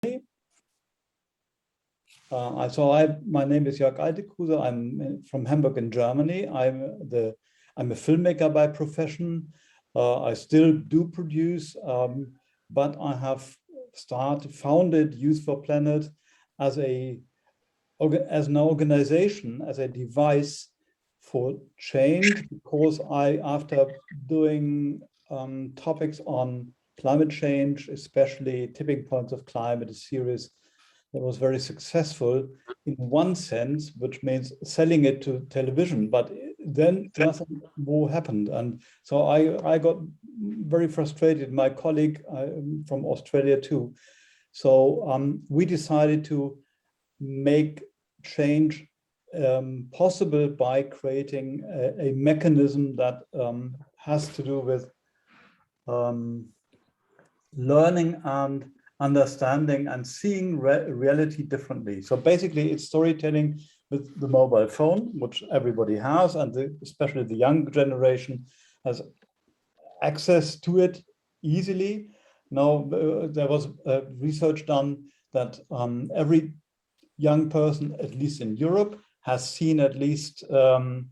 My name is Jörg Altekruse. I'm from Hamburg in Germany. I'm a filmmaker by profession. I still do produce, but I have founded Youth for Planet as an organization, as a device for change, because after doing topics on climate change, especially tipping points of climate, a series that was very successful in one sense, which means selling it to television, but then nothing more happened. And so I got very frustrated, my colleague from Australia too. So we decided to make change possible by creating a mechanism that has to do with learning and understanding and seeing reality differently. So basically it's storytelling with the mobile phone, which everybody has, and especially the young generation has access to it easily. Now, there was research done that every young person, at least in Europe, has seen at least 10,000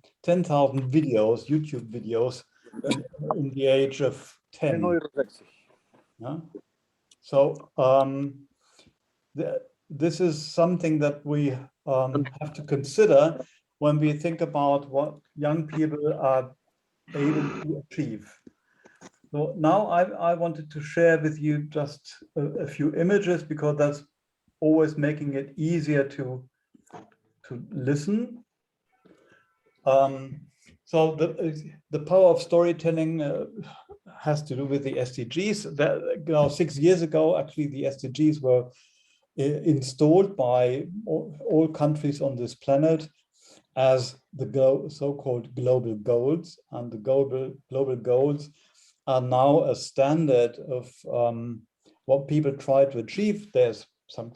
videos, YouTube videos, in the age of 10. Yeah? So this is something that we have to consider when we think about what young people are able to achieve. So now I wanted to share with you just a few images, because that's always making it easier to listen. So the power of storytelling has to do with the SDGs. That, 6 years ago, actually, the SDGs were installed by all countries on this planet as the so-called global goals, and the global goals are now a standard of what people try to achieve. There's some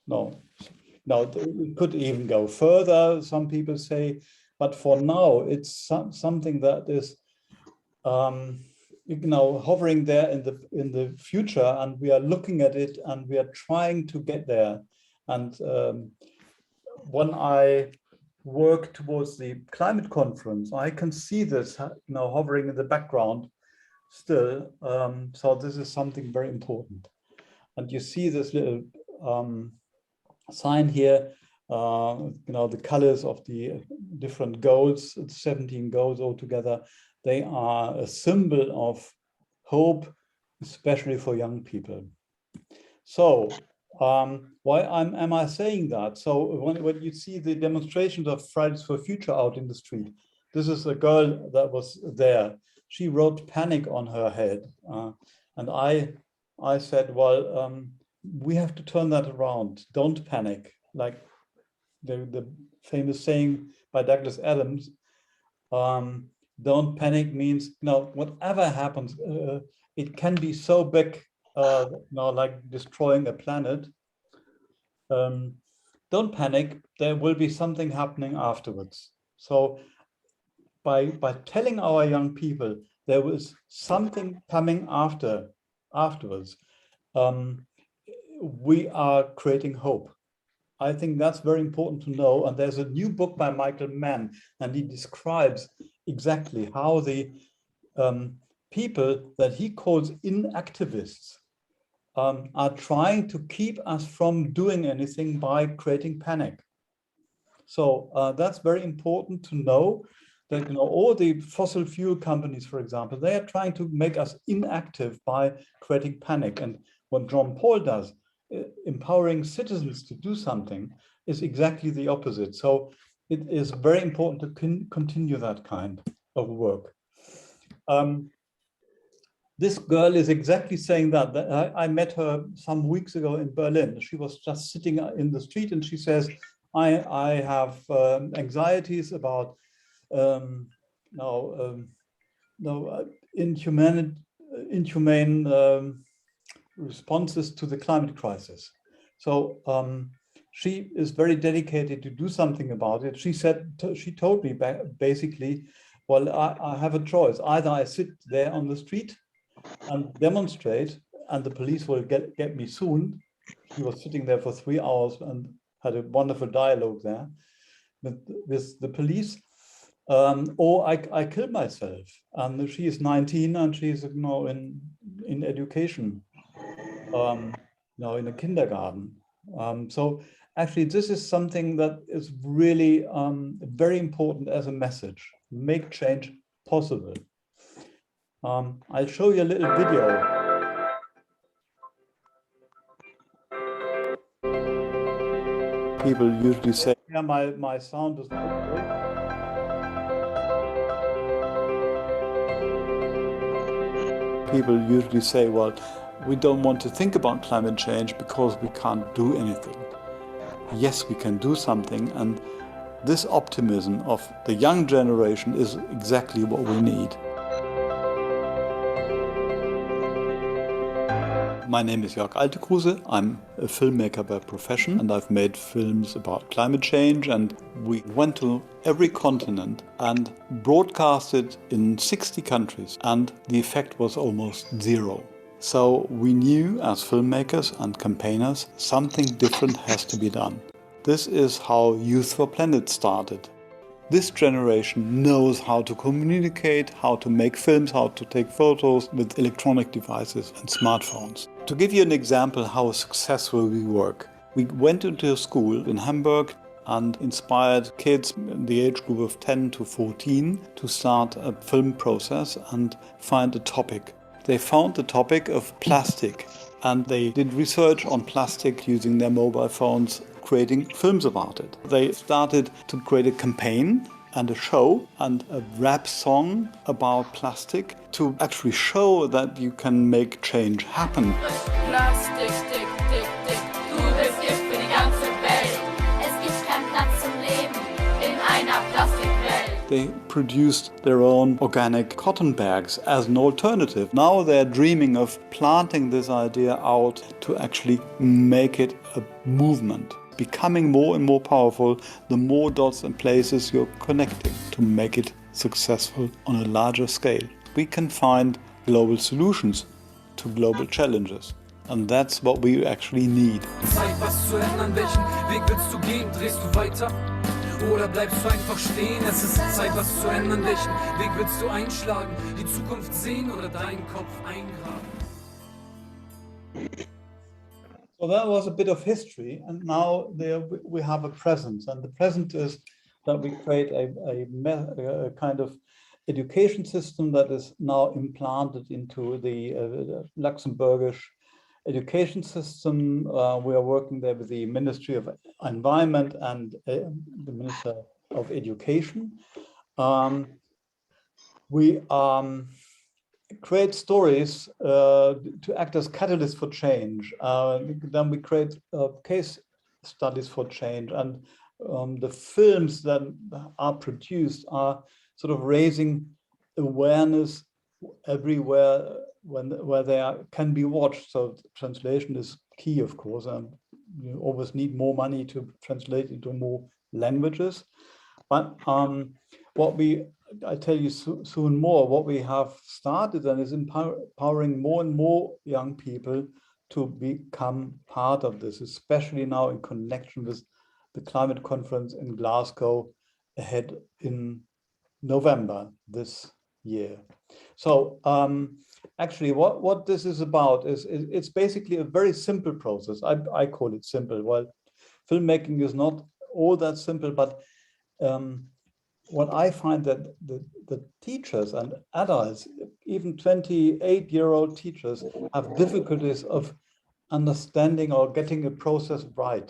it could even go further, some people say, but for now it's something that is hovering there in the future, and we are looking at it and we are trying to get there. And when I work towards the climate conference, I can see this hovering in the background still. So this is something very important. And you see this little sign here, the colors of the different goals, 17 goals altogether. They are a symbol of hope, especially for young people. So why am I saying that? So when you see the demonstrations of Fridays for Future out in the street, this is a girl that was there. She wrote "panic" on her head. And I said, well, we have to turn that around. Don't panic. Like the famous saying by Douglas Adams, don't panic means, whatever happens, it can be so big, like destroying a planet. Don't panic, there will be something happening afterwards. So by telling our young people there was something coming afterwards, we are creating hope. I think that's very important to know. And there's a new book by Michael Mann, and he describes exactly how the people that he calls inactivists are trying to keep us from doing anything by creating panic. So that's very important to know, that all the fossil fuel companies, for example, they are trying to make us inactive by creating panic. And what John Paul does, empowering citizens to do something, is exactly the opposite. So it is very important to continue that kind of work. This girl is exactly saying that. I met her some weeks ago in Berlin. She was just sitting in the street and she says, I have anxieties about inhumane responses to the climate crisis. So she is very dedicated to do something about it. She told me basically, well, I have a choice. Either I sit there on the street and demonstrate, and the police will get me soon, he was sitting there for 3 hours and had a wonderful dialogue there with the police. Or I killed myself. And she is 19 and she's now in education, now in a kindergarten. So actually, this is something that is really very important as a message. Make change possible. I'll show you a little video. People usually say, yeah, my sound is not great. People usually say, well, we don't want to think about climate change because we can't do anything. Yes, we can do something, and this optimism of the young generation is exactly what we need. My name is Jörg Altekruse. I'm a filmmaker by profession, and I've made films about climate change, and we went to every continent and broadcasted in 60 countries, and the effect was almost zero. So we knew as filmmakers and campaigners something different has to be done. This is how Youth for Planet started. This generation knows how to communicate, how to make films, how to take photos with electronic devices and smartphones. To give you an example how successful we work, we went into a school in Hamburg and inspired kids in the age group of 10 to 14 to start a film process and find a topic. They found the topic of plastic, and they did research on plastic using their mobile phones, creating films about it. They started to create a campaign and a show and a rap song about plastic to actually show that you can make change happen. Plastik, dick, dick, dick, du bist Gift für die ganze Welt. Es gibt keinen Platz zum Leben in einer Plastikwelt. They produced their own organic cotton bags as an alternative. Now they're dreaming of planting this idea out to actually make it a movement. Becoming more and more powerful, the more dots and places you're connecting to make it successful on a larger scale. We can find global solutions to global challenges. And that's what we actually need. Zeit, was zu ändern, welchen Weg willst du gehen? Drehst du weiter oder bleibst du einfach stehen? Es ist Zeit, was zu ändern, welchen Weg willst du einschlagen? Die Zukunft sehen oder deinen Kopf eingraben? So that was a bit of history, and now we have a present, and the present is that we create a kind of education system that is now implanted into the Luxembourgish education system. We are working there with the Ministry of Environment and the Minister of Education. We create stories to act as catalysts for change. Then we create case studies for change, and the films that are produced are sort of raising awareness everywhere where they can be watched. So translation is key, of course, and you always need more money to translate into more languages. But I tell you soon more, what we have started and is empowering more and more young people to become part of this, especially now in connection with the climate conference in Glasgow ahead in November this year. So actually what this is about is it's basically a very simple process. I call it simple. Well, filmmaking is not all that simple, but what I find that the teachers and adults, even 28-year-old teachers, have difficulties of understanding or getting a process right.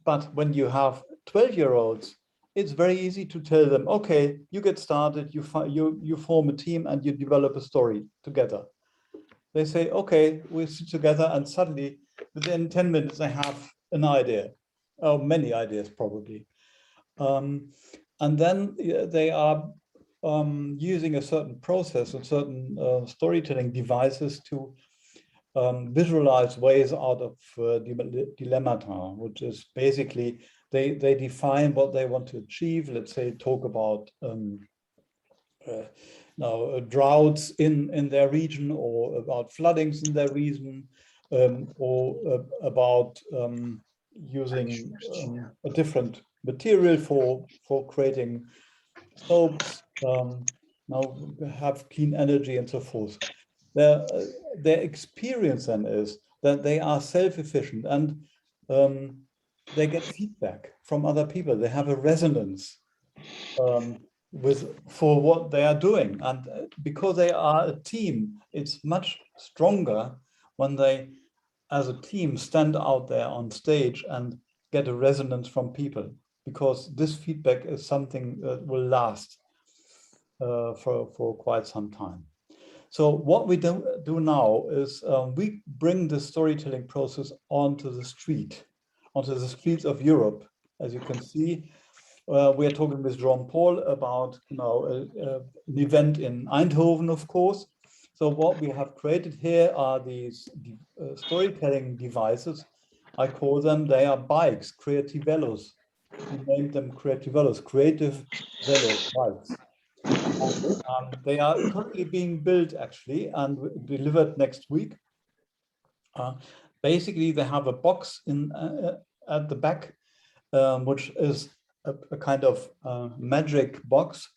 But when you have 12-year-olds, it's very easy to tell them, okay, you get started, you form a team and you develop a story together. They say, okay, we sit together, and suddenly within 10 minutes they have an idea, or many ideas probably. And then they are using a certain process and certain storytelling devices to visualize ways out of dilemmata, which is basically they define what they want to achieve. Let's say talk about droughts in their region, or about floodings in their region, or about using a different material for creating soaps, now have clean energy and so forth. Their experience then is that they are self-efficient and they get feedback from other people. They have a resonance for what they are doing. And because they are a team, it's much stronger when they, as a team, stand out there on stage and get a resonance from people, because this feedback is something that will last for quite some time. So what we do now is we bring the storytelling process onto the streets of Europe. As you can see, we are talking with Jean-Paul about an event in Eindhoven, of course. So what we have created here are these storytelling devices. I call them, they are bikes, creativellos. We named them creativellos, creative velo bikes. They are currently being built actually and delivered next week. Basically, they have a box at the back, which is a kind of magic box.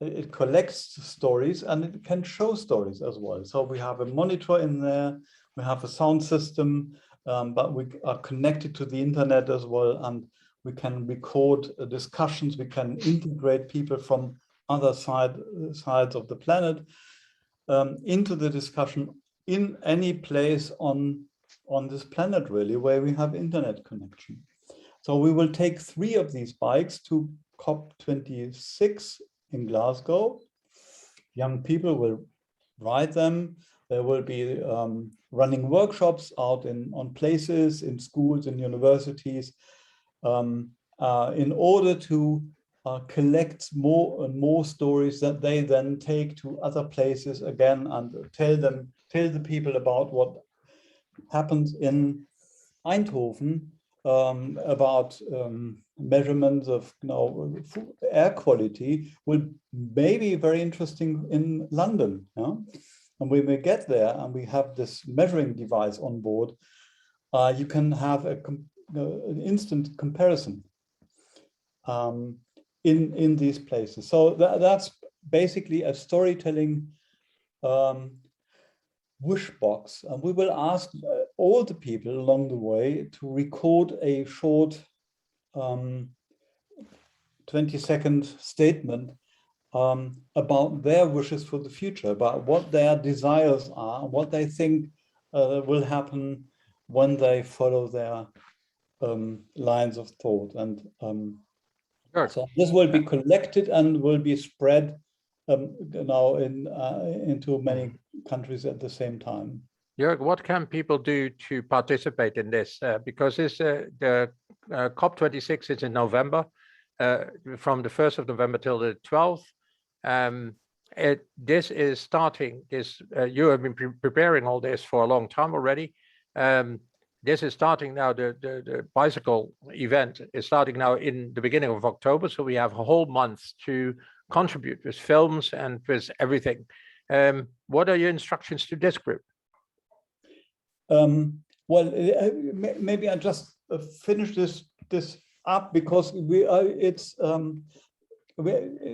It collects stories and it can show stories as well. So we have a monitor in there, we have a sound system, but we are connected to the internet as well, and we can record discussions, we can integrate people from other sides of the planet into the discussion in any place on this planet, really, where we have internet connection. So we will take 3 of these bikes to COP26 in Glasgow. Young people will ride them. There will be running workshops out on places, in schools, in universities, in order to collect more and more stories that they then take to other places again and tell the people about what happens in Eindhoven, about measurements of air quality will maybe very interesting in London. Yeah? And when we get there and we have this measuring device on board, you can have an instant comparison in these places. So that's basically a storytelling wish box, and we will ask all the people along the way to record a short 20-second statement about their wishes for the future, about what their desires are, what they think will happen when they follow their lines of thought. And so this will be collected and will be spread now into many countries at the same time. Jörg, what can people do to participate in this? Because the COP26 is in November, from the 1st of November till the 12th. This is starting, you have been preparing all this for a long time already. This is starting now, the bicycle event is starting now in the beginning of October. So we have a whole month to contribute with films and with everything. What are your instructions to this group? Well, maybe I just finish this up, because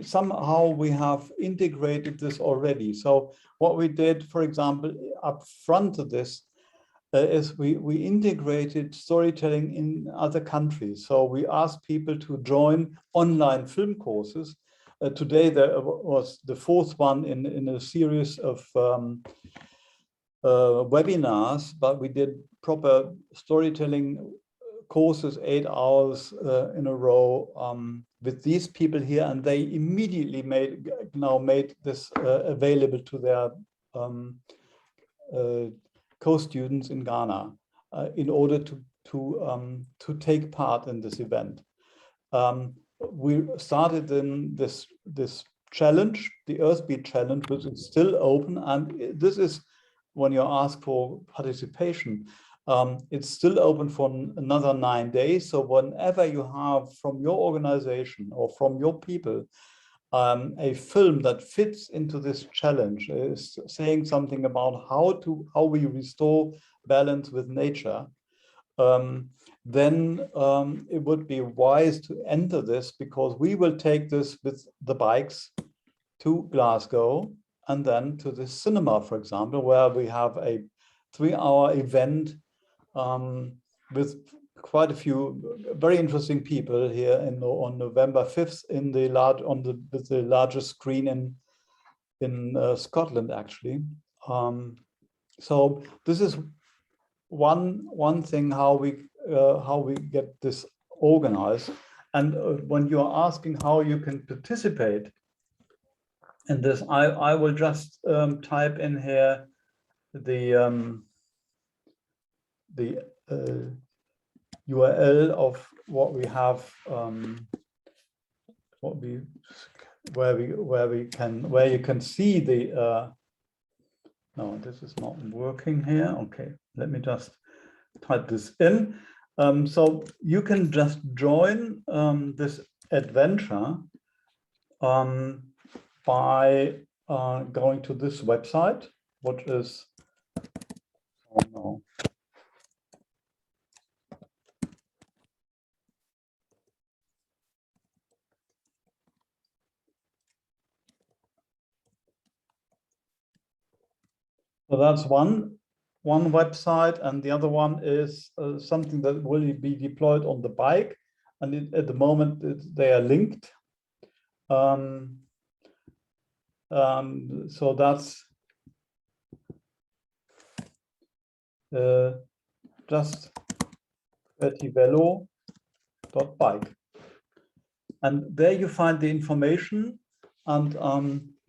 somehow we have integrated this already. So what we did, for example, up front of this, is we integrated storytelling in other countries. So we asked people to join online film courses. Today there was the 4th one in a series of webinars, but we did proper storytelling courses, 8 hours in a row with these people here, and they immediately made this available to their co-students in Ghana in order to take part in this event. We started in this challenge, the Earthbeat challenge, which is still open, and this is when you ask for participation. It's still open for another 9 days. So whenever you have from your organization or from your people a film that fits into this challenge, is saying something about how we restore balance with nature, then it would be wise to enter this, because we will take this with the bikes to Glasgow and then to the cinema, for example, where we have a 3-hour event with quite a few very interesting people here on November 5th in the with the largest screen in Scotland, actually. So this is one thing how we get this organized. And when you are asking how you can participate in this, I will just type in here the URL of what we have, where you can see the. No, this is not working here. Okay, let me just type this in. So you can just join this adventure by going to this website, which is, oh no. So that's one website, and the other one is something that will be deployed on the bike, and at the moment they are linked. So that's just vertivelo.bike, and there you find the information, and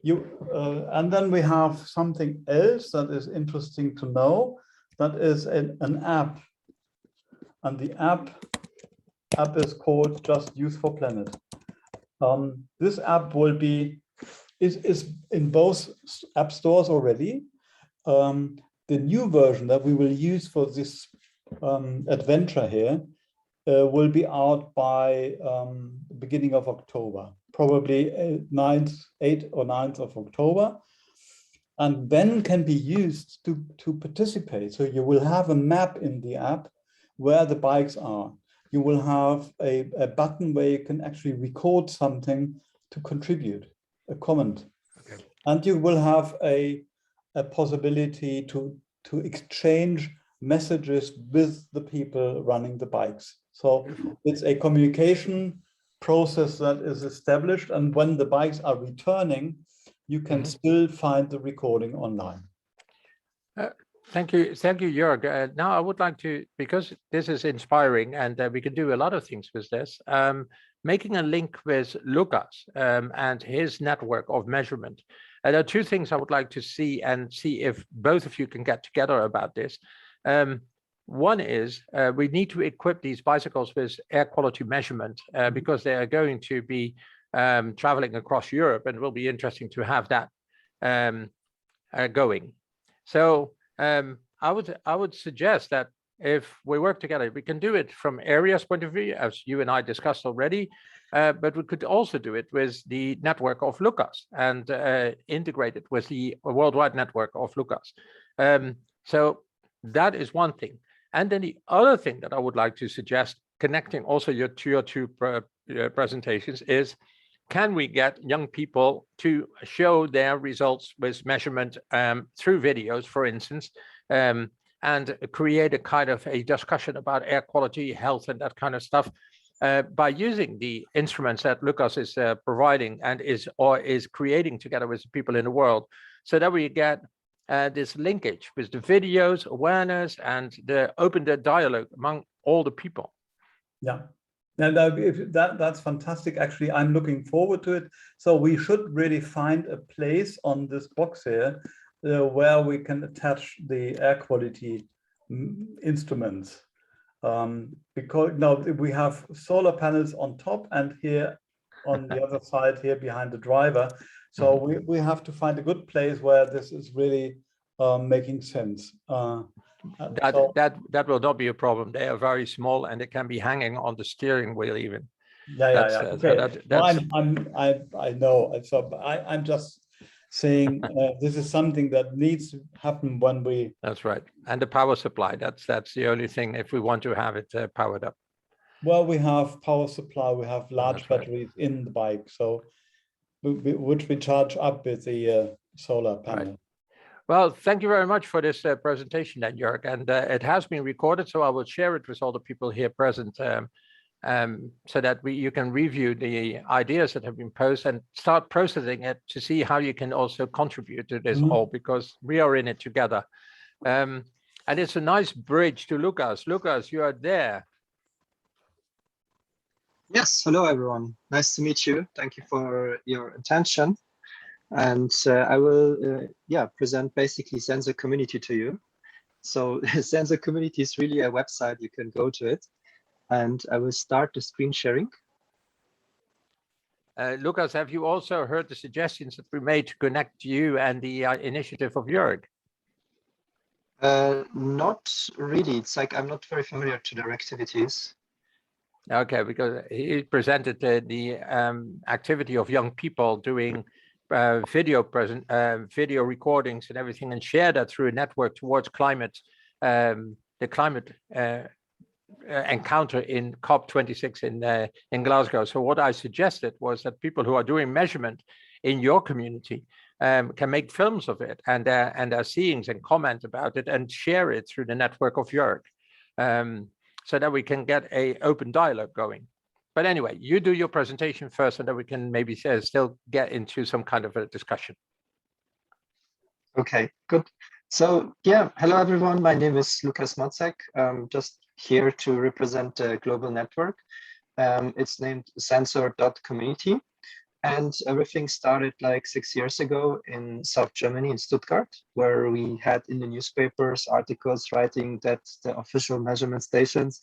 and then we have something else that is interesting to know. That is an app, and the app is called Just Youth for Planet. This app is in both app stores already. The new version that we will use for this adventure here will be out by the beginning of October, probably 8th or 9th of October, and then can be used to participate. So you will have a map in the app where the bikes are. You will have a button where you can actually record something to contribute, a comment. Okay. And you will have a possibility to exchange messages with the people running the bikes. So it's a communication process that is established, and when the bikes are returning, you can still find the recording online. Thank you, Jörg. Now I would like to, because this is inspiring and we can do a lot of things with this, making a link with Lukas and his network of measurement. There are two things I would like to see if both of you can get together about this. One is we need to equip these bicycles with air quality measurement because they are going to be traveling across Europe, and it will be interesting to have that going. So I would suggest that if we work together, we can do it from areas point of view, as you and I discussed already, but we could also do it with the network of Lukas and integrate it with the worldwide network of Lukas. So that is one thing. And then the other thing that I would like to suggest, connecting also your two presentations, is can we get young people to show their results with measurement through videos, for instance, and create a kind of a discussion about air quality, health, and that kind of stuff by using the instruments that Lukas is providing and is creating together with the people in the world, so that we get this linkage with the videos, awareness, and open the dialogue among all the people. Yeah. And that's fantastic. Actually, I'm looking forward to it. So we should really find a place on this box here where we can attach the air quality instruments. Because now we have solar panels on top and here on the other side here behind the driver. So we have to find a good place where this is really making sense. That will not be a problem. They are very small and they can be hanging on the steering wheel even. Yeah. Okay. I know. So I'm just saying this is something that needs to happen when we. That's right. And the power supply, that's the only thing if we want to have it powered up. Well, we have power supply, we have large That's right. batteries in the bike, so which we charge up with the solar panel. Right. Well, thank you very much for this presentation then, Jörg. And it has been recorded, so I will share it with all the people here present so that you can review the ideas that have been posted and start processing it to see how you can also contribute to this all, because we are in it together. And it's a nice bridge to Lukas. Lukas, you are there. Yes, hello everyone. Nice to meet you. Thank you for your attention. And I will present basically Sensor Community to you. So Sensor Community is really a website, you can go to it. And I will start the screen sharing. Lukas, have you also heard the suggestions that we made to connect you and the initiative of Jörg? Not really. It's like I'm not very familiar to their activities. Okay, because he presented the activity of young people doing video recordings and everything, and share that through a network towards climate, the climate encounter in COP26 in Glasgow. So what I suggested was that people who are doing measurement in your community can make films of it and their seeings and comment about it and share it through the network of Jörg, so that we can get a open dialogue going. But anyway, you do your presentation first, and then we can maybe still get into some kind of a discussion. Okay, good. So yeah, hello everyone. My name is Lukas Mocek. Just here to represent a global network. It's named Sensor.community. And everything started like 6 years ago in South Germany, in Stuttgart, where we had in the newspapers articles writing that the official measurement stations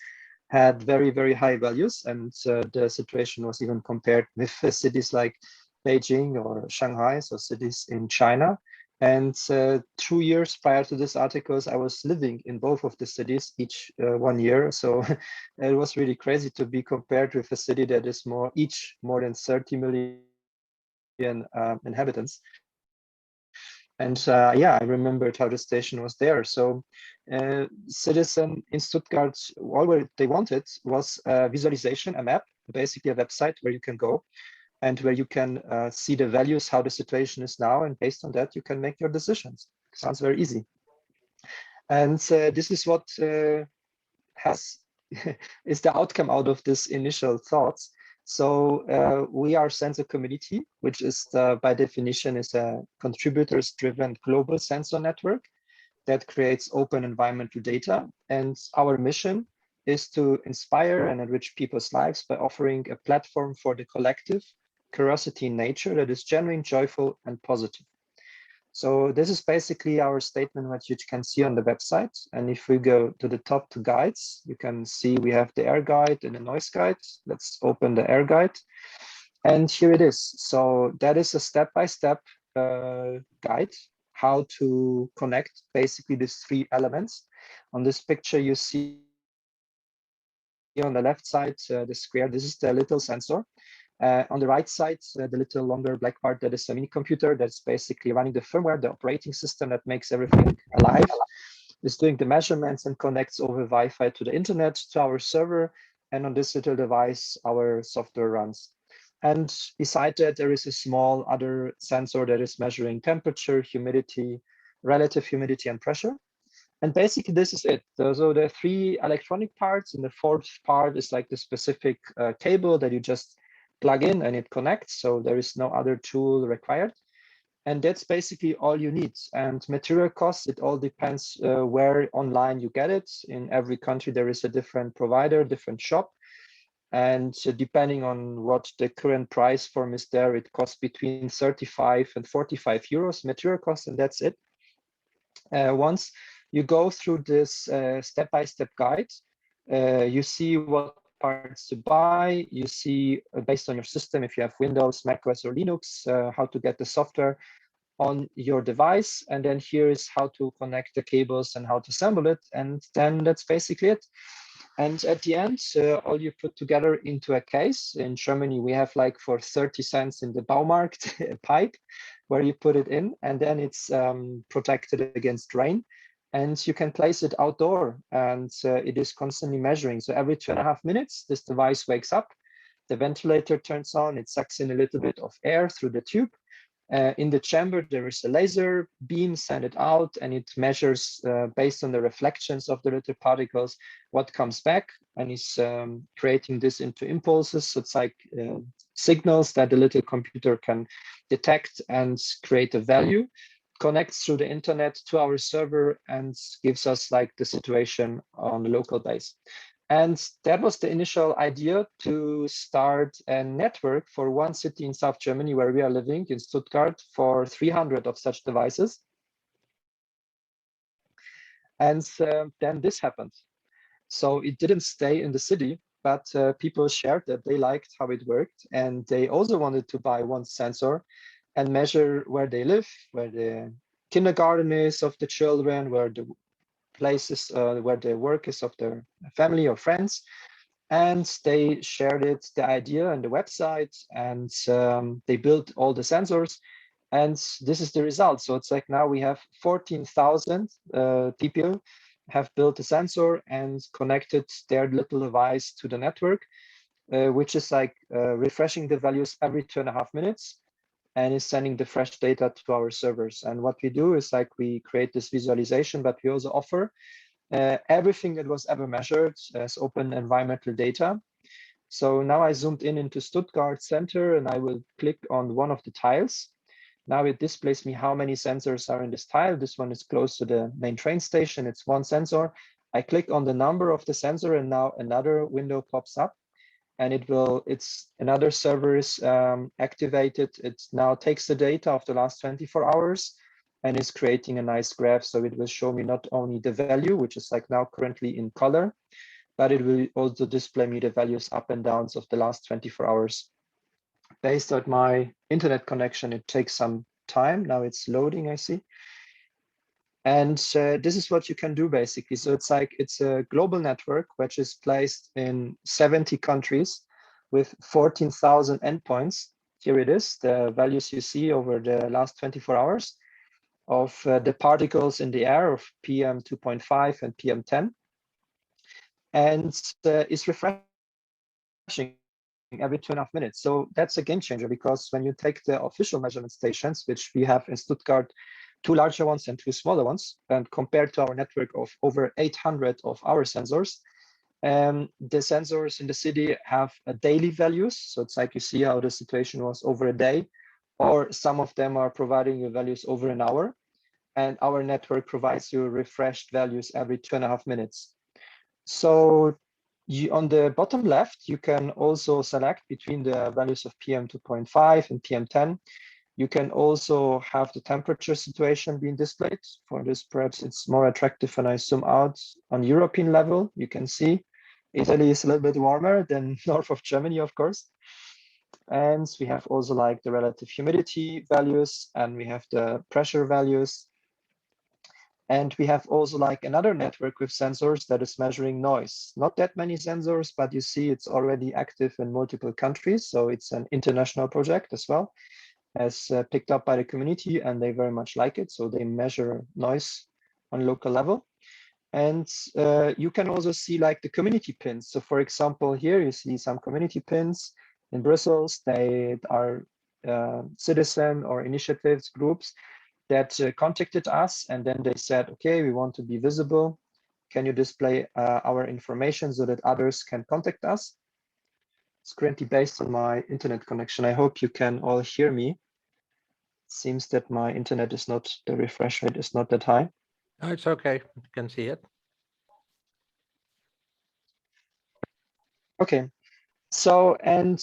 had very, very high values. And the situation was even compared with cities like Beijing or Shanghai, so cities in China. And 2 years prior to these articles, I was living in both of the cities each 1 year. So it was really crazy to be compared with a city that is more than 30 million inhabitants. And yeah, I remembered how the station was there. So citizen in Stuttgart, all they wanted was a visualization, a map, basically a website where you can go and where you can see the values, how the situation is now. And based on that, you can make your decisions. Sounds very easy. And this is what is the outcome out of this initial thoughts. So we are Sensor Community, which is by definition is a contributors-driven global sensor network that creates open environmental data. And our mission is to inspire and enrich people's lives by offering a platform for the collective curiosity in nature that is genuine, joyful, and positive. So this is basically our statement, what you can see on the website. And if we go to the top two guides, you can see we have the air guide and the noise guide. Let's open the air guide. And here it is. So that is a step-by-step guide, how to connect basically these three elements. On this picture, you see on the left side, the square, this is the little sensor. On the right side, the little longer black part, that is a mini computer that's basically running the firmware, the operating system that makes everything alive. It's doing the measurements and connects over Wi-Fi to the internet, to our server. And on this little device, our software runs. And beside that, there is a small other sensor that is measuring temperature, humidity, relative humidity, and pressure. And basically, this is it. So there are three electronic parts, and the fourth part is like the specific cable that you just plug in and it connects. So there is no other tool required. And that's basically all you need. And material costs, it all depends where online you get it. In every country, there is a different provider, different shop. And depending on what the current price form is there, it costs between 35 and 45 euros material cost, and that's it. Once you go through this step-by-step guide, you see what parts to buy. You see, based on your system, if you have Windows, Mac OS, or Linux, how to get the software on your device. And then here is how to connect the cables and how to assemble it. And then that's basically it. And at the end, all you put together into a case. In Germany, we have like for 30 cents in the Baumarkt a pipe where you put it in, and then it's protected against rain. And you can place it outdoor, and it is constantly measuring. So every 2.5 minutes, this device wakes up, the ventilator turns on, it sucks in a little bit of air through the tube. In the chamber, there is a laser beam, send it out, and it measures based on the reflections of the little particles what comes back, and is creating this into impulses. So it's like signals that the little computer can detect and create a value, connects through the internet to our server, and gives us like the situation on a local base. And that was the initial idea, to start a network for one city in South Germany where we are living, in Stuttgart, for 300 of such devices. And then this happened. So it didn't stay in the city, but people shared that they liked how it worked. And they also wanted to buy one sensor and measure where they live, where the kindergarten is of the children, where the places where the work is of their family or friends. And they shared it, the idea, and the website, and they built all the sensors. And this is the result. So it's like now we have 14,000 people have built a sensor and connected their little device to the network, which is like refreshing the values every 2.5 minutes, and is sending the fresh data to our servers. And what we do is like we create this visualization, but we also offer everything that was ever measured as open environmental data. So now I zoomed in into Stuttgart Center, and I will click on one of the tiles. Now it displays me how many sensors are in this tile. This one is close to the main train station. It's one sensor. I click on the number of the sensor, and now another window pops up. And it's another server is activated. It now takes the data of the last 24 hours and is creating a nice graph. So it will show me not only the value, which is like now currently in color, but it will also display me the values up and downs of the last 24 hours. Based on my internet connection, it takes some time. Now it's loading, I see. And this is what you can do basically. So it's like it's a global network which is placed in 70 countries with 14,000 endpoints. Here it is, the values you see over the last 24 hours of the particles in the air of PM 2.5 and PM 10. And it's refreshing every 2.5 minutes. So that's a game changer, because when you take the official measurement stations, which we have in Stuttgart, 2 larger ones and 2 smaller ones, and compared to our network of over 800 of our sensors, the sensors in the city have daily values. So it's like you see how the situation was over a day, or some of them are providing you values over an hour. And our network provides you refreshed values every 2.5 minutes. So on the bottom left, you can also select between the values of PM 2.5 and PM 10. You can also have the temperature situation being displayed. For this, perhaps it's more attractive when I zoom out on European level. You can see Italy is a little bit warmer than north of Germany, of course. And we have also like the relative humidity values, and we have the pressure values. And we have also like another network with sensors that is measuring noise. Not that many sensors, but you see it's already active in multiple countries. So it's an international project as well, as picked up by the community, and they very much like it. So they measure noise on local level. And you can also see like the community pins. So for example, here you see some community pins in Brussels. They are citizen or initiatives groups that contacted us, and then they said, okay, we want to be visible. Can you display our information so that others can contact us? It's currently based on my internet connection. I hope you can all hear me. Seems that my internet is not, the refresh rate is not that high. No, it's okay. You can see it. Okay. So, and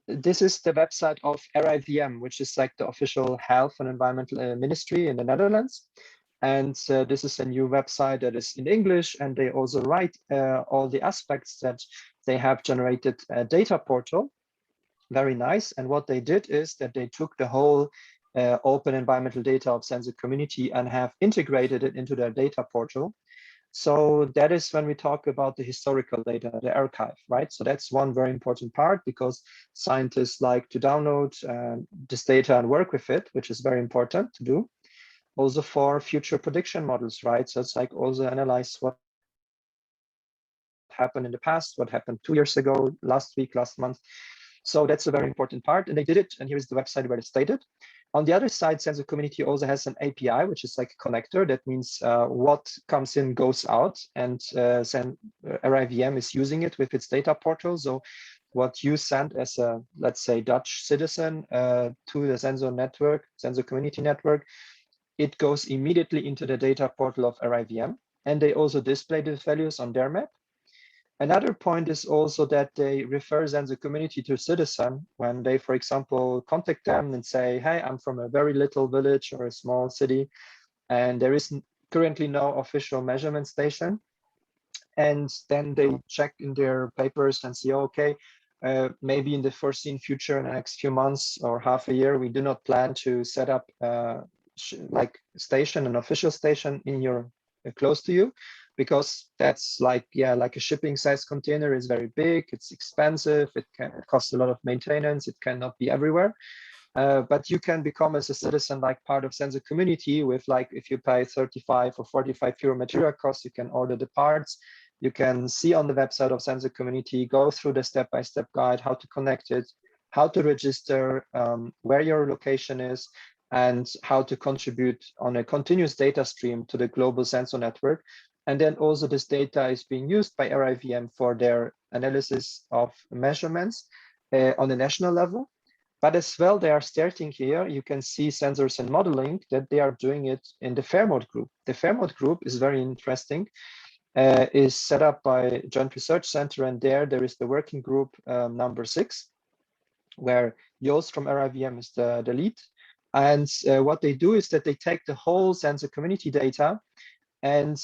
this is the website of RIVM, which is like the official health and environmental ministry in the Netherlands. And this is a new website that is in English, and they also write all the aspects that they have generated a data portal. Very nice. And what they did is that they took the whole open environmental data of sensor community and have integrated it into their data portal. So that is when we talk about the historical data, the archive, right? So that's one very important part, because scientists like to download this data and work with it, which is very important to do. Also for future prediction models, right? So it's like also analyze what happened in the past, what happened 2 years ago, last week, last month. So that's a very important part, and they did it. And here's the website where it's stated. On the other side, Sensor Community also has an API, which is like a connector. That means what comes in goes out, and RIVM is using it with its data portal. So what you send as a, let's say, Dutch citizen to the Sensor network, Sensor Community network, it goes immediately into the data portal of RIVM, and they also display the values on their map. Another point is also that they refer Sensor Community to citizen when they, for example, contact them and say, hey, I'm from a very little village or a small city, and there is currently no official measurement station. And then they check in their papers and see, okay, maybe in the foreseen future, in the next few months or half a year, we do not plan to set up like station, an official station in your close to you, because that's like, yeah, like a shipping size container is very big, it's expensive, it costs a lot of maintenance, it cannot be everywhere. But you can become as a citizen like part of Sensor Community with, like, if you pay 35 or 45 euro material costs, you can order the parts. You can see on the website of Sensor Community, go through the step-by-step guide, how to connect it, how to register, where your location is, and how to contribute on a continuous data stream to the global sensor network. And then also this data is being used by RIVM for their analysis of measurements on a national level. But as well, they are starting here, you can see sensors and modeling, that they are doing it in the Fairmont group. The Fairmont group is very interesting, is set up by Joint Research Center, and there is the working group number 6, where Joost from RIVM is the lead. And what they do is that they take the whole Sensor Community data and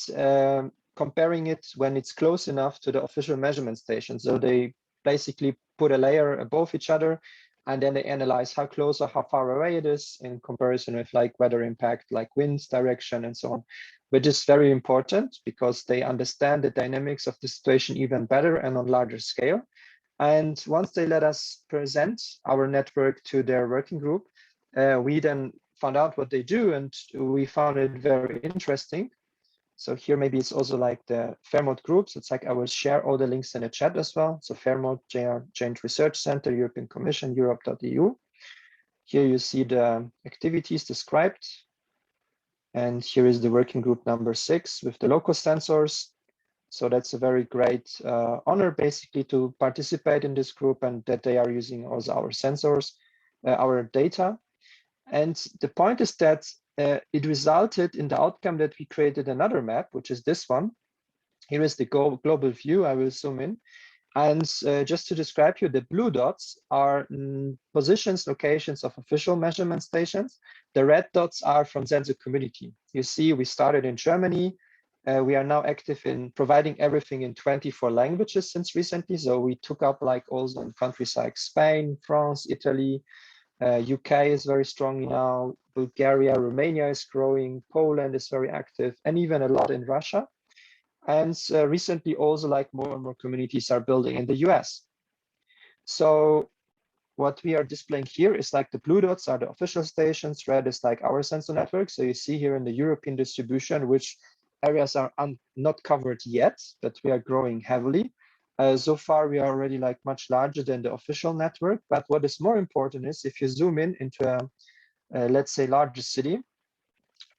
comparing it when it's close enough to the official measurement station. So they basically put a layer above each other, and then they analyze how close or how far away it is in comparison with like weather impact, like winds direction and so on, which is very important because they understand the dynamics of the situation even better and on larger scale. And once they let us present our network to their working group, we then found out what they do, and we found it very interesting. So here, maybe it's also like the Fairmont groups. It's like I will share all the links in the chat as well. So Fairmont, Joint Research Center, European Commission, Europe.eu. Here you see the activities described. And here is the working group number 6 with the local sensors. So that's a very great honor, basically, to participate in this group, and that they are using also our sensors, our data. And the point is that it resulted in the outcome that we created another map, which is this one. Here is the global view. I will zoom in. And just to describe you, the blue dots are positions, locations of official measurement stations. The red dots are from Sensor Community. You see, we started in Germany. We are now active in providing everything in 24 languages since recently. So we took up like also in countries like Spain, France, Italy, UK is very strong now, Bulgaria, Romania is growing, Poland is very active, and even a lot in Russia. And recently also like more and more communities are building in the US. So what we are displaying here is like the blue dots are the official stations, red is like our sensor network. So you see here in the European distribution, which areas are not covered yet, but we are growing heavily. So far, we are already like much larger than the official network. But what is more important is if you zoom in into a let's say, larger city,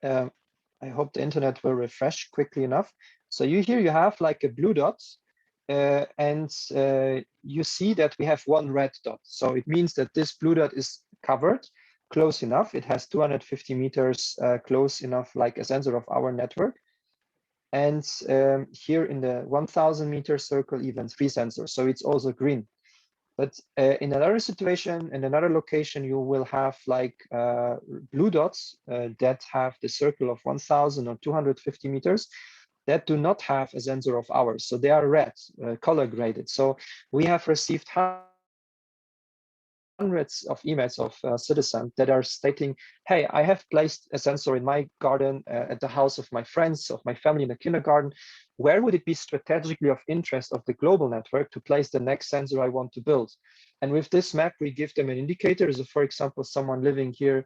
I hope the internet will refresh quickly enough. So here you have like a blue dot, and you see that we have one red dot. So it means that this blue dot is covered close enough. It has 250 meters close enough, like a sensor of our network. And here in the 1000 meter circle, even 3 sensors. So it's also green. But in another situation, in another location, you will have like blue dots that have the circle of 1000 or 250 meters that do not have a sensor of ours. So they are red, color graded. So we have received hundreds of emails of citizens that are stating, hey, I have placed a sensor in my garden, at the house of my friends, of my family in the kindergarten. Where would it be strategically of interest of the global network to place the next sensor I want to build? And with this map, we give them an indicator. So for example, someone living here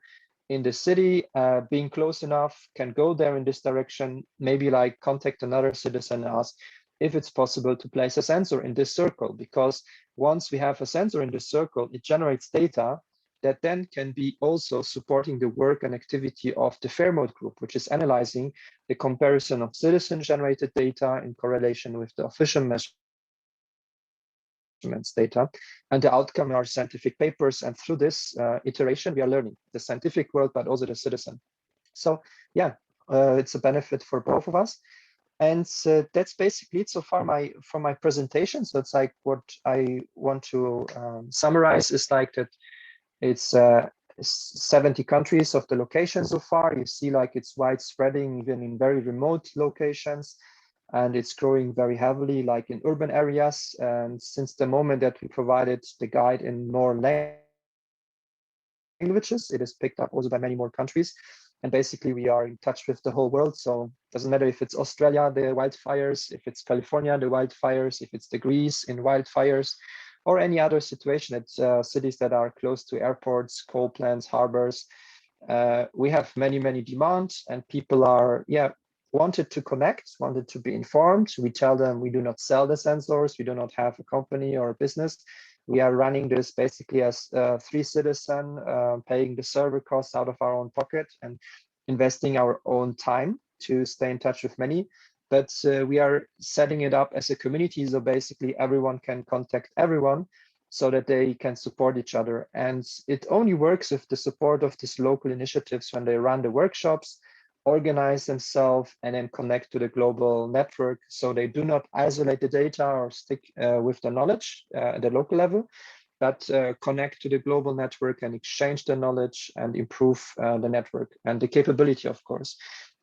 in the city, being close enough, can go there in this direction, maybe like contact another citizen and ask if it's possible to place a sensor in this circle, because once we have a sensor in this circle, it generates data that then can be also supporting the work and activity of the Fairmont group, which is analyzing the comparison of citizen-generated data in correlation with the official measurements data, and the outcome are scientific papers. And through this iteration, we are learning the scientific world, but also the citizen. So yeah, it's a benefit for both of us. And that's basically it so far from my presentation. So it's like what I want to summarize is like that it's 70 countries of the location so far. You see like it's widespreading even in very remote locations, and it's growing very heavily like in urban areas. And since the moment that we provided the guide in more languages, it is picked up also by many more countries. And basically we are in touch with the whole world. So it doesn't matter if it's Australia, the wildfires, if it's California, the wildfires, if it's the Greece in wildfires, or any other situation at cities that are close to airports, coal plants, harbors. We have many demands, and people are, wanted to connect, wanted to be informed. We tell them we do not sell the sensors, we do not have a company or a business. We are running this basically as 3 citizens, paying the server costs out of our own pocket and investing our own time to stay in touch with many. But we are setting it up as a community, so basically everyone can contact everyone so that they can support each other. And it only works with the support of these local initiatives when they run the workshops, organize themselves, and then connect to the global network, so they do not isolate the data or stick with the knowledge at the local level, but connect to the global network and exchange the knowledge and improve the network and the capability, of course.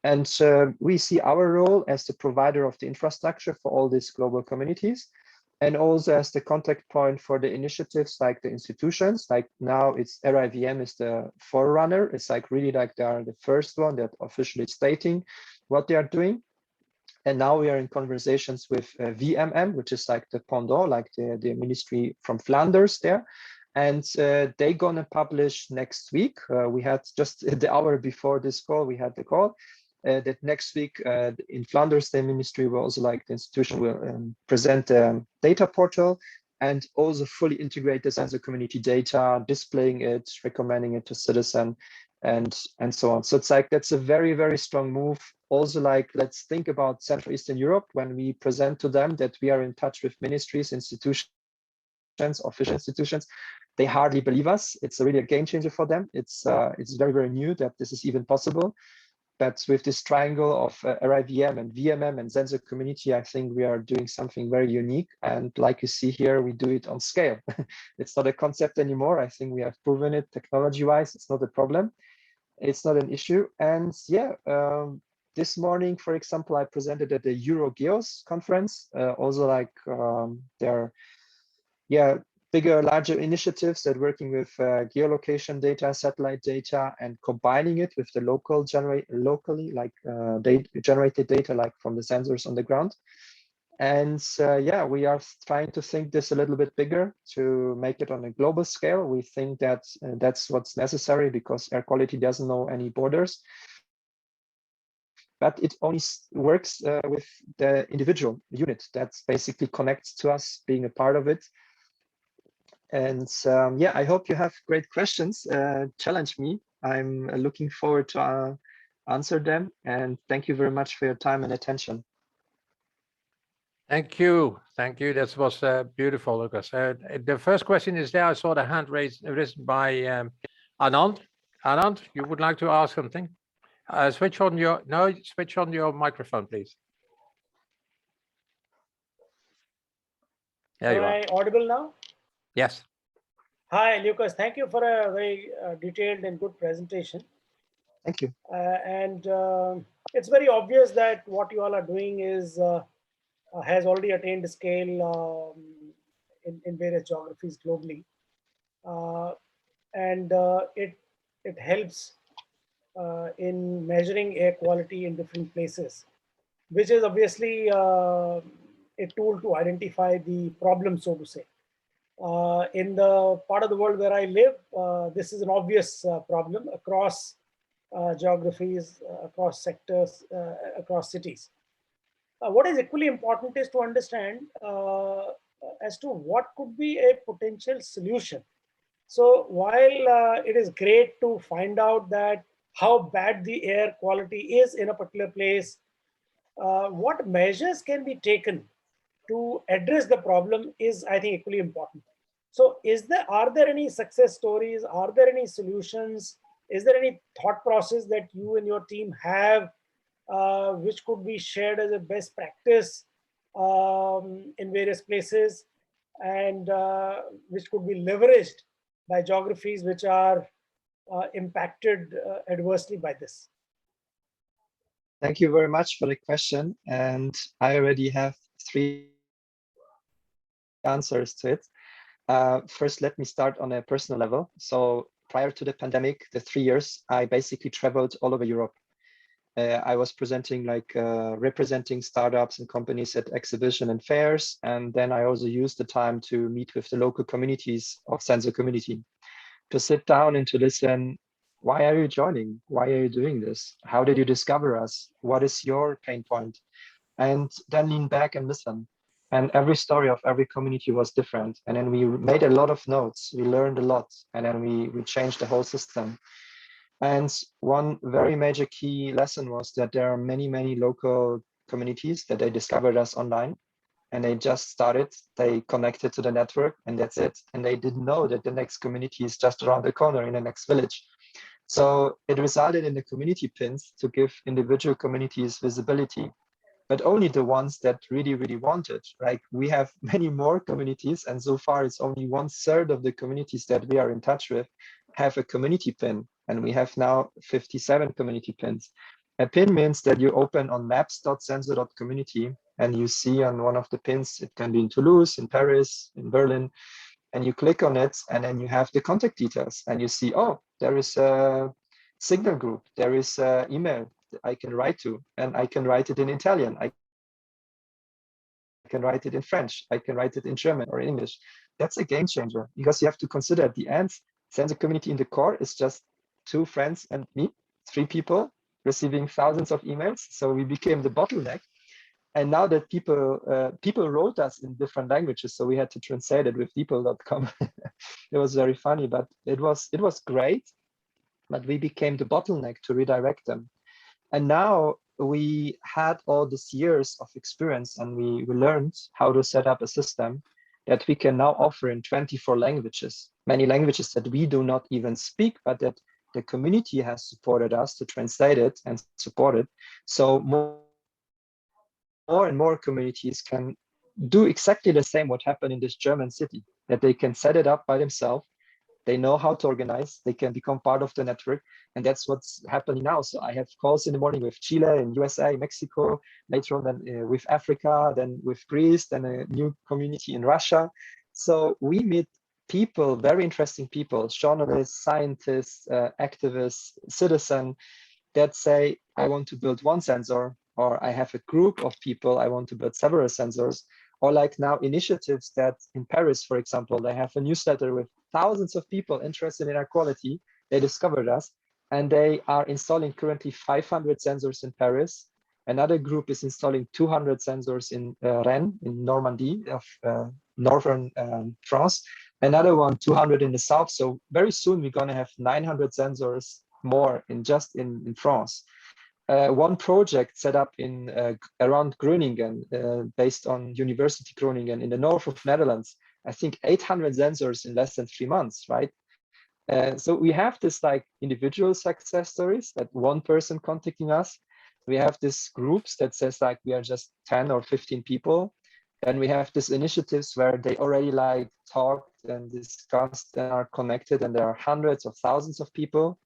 And we see our role as the provider of the infrastructure for all these global communities, and also as the contact point for the initiatives like the institutions. Like now it's RIVM is the forerunner. It's like really like they are the first one that officially stating what they are doing. And now we are in conversations with VMM, which is like the pendant, like the ministry from Flanders there. And they're gonna publish next week. We had just the hour before this call, we had the call. That next week in Flanders, the ministry will also, like the institution, will present the data portal and also fully integrate the sensor community data, displaying it, recommending it to citizen, and so on. So it's like that's a very strong move. Also, like let's think about Central Eastern Europe when we present to them that we are in touch with ministries, institutions, official institutions. They hardly believe us. It's really a game changer for them. It's very new that this is even possible. But with this triangle of RIVM and VMM and sensor community, I think we are doing something very unique. And like you see here, we do it on scale. It's not a concept anymore. I think we have proven it technology-wise. It's not a problem. It's not an issue. And yeah, this morning, for example, I presented at the EuroGeos conference. Also, like there are bigger, larger initiatives that working with geolocation data, satellite data, and combining it with the locally generated data, like from the sensors on the ground. And yeah, we are trying to think this a little bit bigger to make it on a global scale. We think that that's what's necessary because air quality doesn't know any borders. But it only works with the individual unit that basically connects to us, being a part of it. And yeah, I hope you have great questions. Challenge me. I'm looking forward to answer them. And thank you very much for your time and attention. Thank you. That was beautiful, Lucas. The first question is there. I saw the hand raised by Anand. Anand, you would like to ask something? Switch on your microphone, please. There you are. Am I audible now? Yes. Hi, Lucas. Thank you for a very detailed and good presentation. Thank you. And it's very obvious that what you all are doing is has already attained scale in various geographies globally. and it helps in measuring air quality in different places, which is obviously a tool to identify the problem, so to say. In the part of the world where I live, this is an obvious problem across geographies, across sectors, across cities. What is equally important is to understand as to what could be a potential solution. So while it is great to find out that how bad the air quality is in a particular place, what measures can be taken to address the problem is, I think, equally important. So are there any success stories? Are there any solutions? Is there any thought process that you and your team have which could be shared as a best practice in various places, and which could be leveraged by geographies which are impacted adversely by this? Thank you very much for the question. And I already have 3 answers to it. First, let me start on a personal level. So prior to the pandemic, the 3 years, I basically traveled all over Europe. I was presenting, representing startups and companies at exhibition and fairs. And then I also used the time to meet with the local communities of Sensor community, to sit down and to listen. Why are you joining? Why are you doing this? How did you discover us? What is your pain point? And then lean back and listen. And every story of every community was different. And then we made a lot of notes. We learned a lot. And then we changed the whole system. And one very major key lesson was that there are many, many local communities that they discovered us online. And they just started, they connected to the network, and that's it. And they didn't know that the next community is just around the corner in the next village. So it resulted in the community pins to give individual communities visibility, but only the ones that really, really wanted. Like, we have many more communities, and so far it's only 1/3 of the communities that we are in touch with have a community pin. And we have now 57 community pins. A pin means that you open on maps.sensor.community and you see on one of the pins, it can be in Toulouse, in Paris, in Berlin, and you click on it, and then you have the contact details, and you see, oh, there is a signal group, there is an email I can write to, and I can write it in Italian, I can write it in French, I can write it in German or English. That's a game changer, because you have to consider at the end, Sensor community in the core is just 2 friends and me, 3 people receiving thousands of emails. So we became the bottleneck. And now that people wrote us in different languages, so we had to translate it with people.com. It was very funny, but it was great. But we became the bottleneck to redirect them. And now we had all these years of experience, and we learned how to set up a system that we can now offer in 24 languages, many languages that we do not even speak, but that the community has supported us to translate it and support it. So more and more communities can do exactly the same what happened in this German city, that they can set it up by themselves. They know how to organize, they can become part of the network. And that's what's happening now. So I have calls in the morning with Chile and USA, Mexico, later on then with Africa, then with Greece, then a new community in Russia. So we meet people, very interesting people, journalists, scientists, activists, citizens, that say, I want to build one sensor, or I have a group of people, I want to build several sensors. Or like now initiatives that in Paris, for example, they have a newsletter with thousands of people interested in air quality. They discovered us, and they are installing currently 500 sensors in Paris. Another group is installing 200 sensors in Rennes, in Normandy of northern France. Another one, 200 in the south. So very soon we're going to have 900 sensors more in France. One project set up in around Groningen, based on University Groningen in the north of Netherlands. I think 800 sensors in less than 3 months, right? So we have this like individual success stories, that one person contacting us. We have these groups that says like we are just 10 or 15 people. And we have these initiatives where they already like talked and discussed and are connected, and there are hundreds of thousands of people.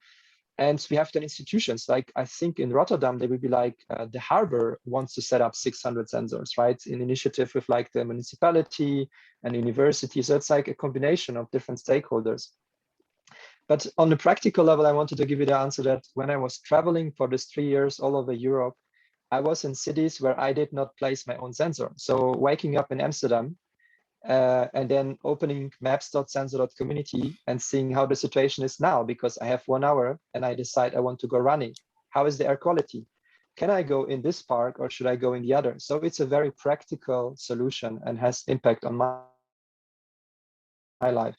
And we have then institutions, like I think in Rotterdam, they will be like the harbor wants to set up 600 sensors, right? In initiative with like the municipality and university. So it's like a combination of different stakeholders. But on the practical level, I wanted to give you the answer that when I was traveling for these 3 years all over Europe, I was in cities where I did not place my own sensor. So waking up in Amsterdam and then opening maps.sensor.community and seeing how the situation is now, because I have 1 hour and I decide I want to go running. How is the air quality? Can I go in this park or should I go in the other? So it's a very practical solution and has impact on my life.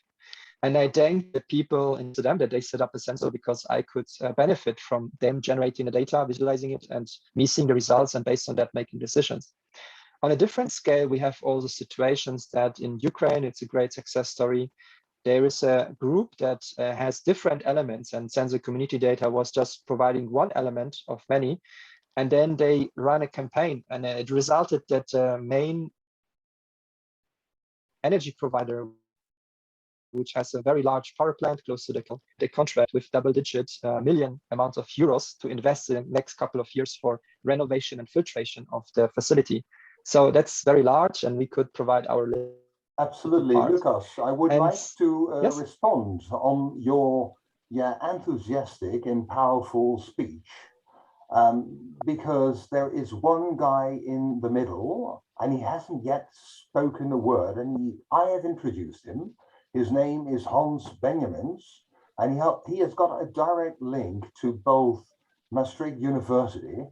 And I thank the people in Amsterdam that they set up a sensor, because I could benefit from them generating the data, visualizing it, and me seeing the results, and based on that, making decisions. On a different scale, we have also situations that in Ukraine, it's a great success story. There is a group that has different elements, and sensor community data was just providing one element of many. And then they run a campaign, and it resulted that the main energy provider, which has a very large power plant close to the contract with double-digit million amounts of euros to invest in the next couple of years for renovation and filtration of the facility. So that's very large, and we could provide our Absolutely, part. Lukas. I would And like to yes. respond on your enthusiastic and powerful speech, because there is one guy in the middle, and he hasn't yet spoken a word, and I have introduced him. His name is Hans Benjamins, and he has got a direct link to both Maastricht University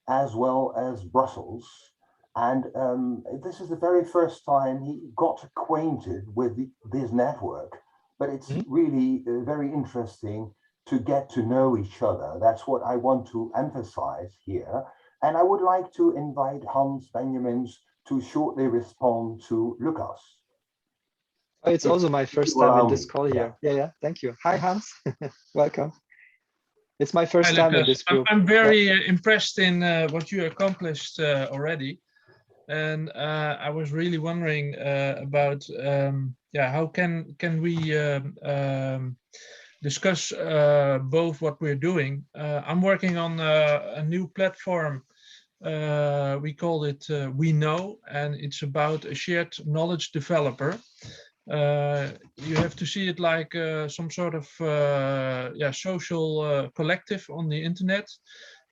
as well as Brussels. And this is the very first time he got acquainted with this network. But it's really very interesting to get to know each other. That's what I want to emphasize here. And I would like to invite Hans Benjamins to shortly respond to Lukas. It's also my first time in this call here. Yeah, thank you. Hi, Hans. Welcome. It's my first time in this group. I'm very impressed in what you accomplished already. And I was really wondering about, how can we discuss both what we're doing. I'm working on a new platform. We call it We Know, and it's about a shared knowledge developer. You have to see it like some sort of social collective on the internet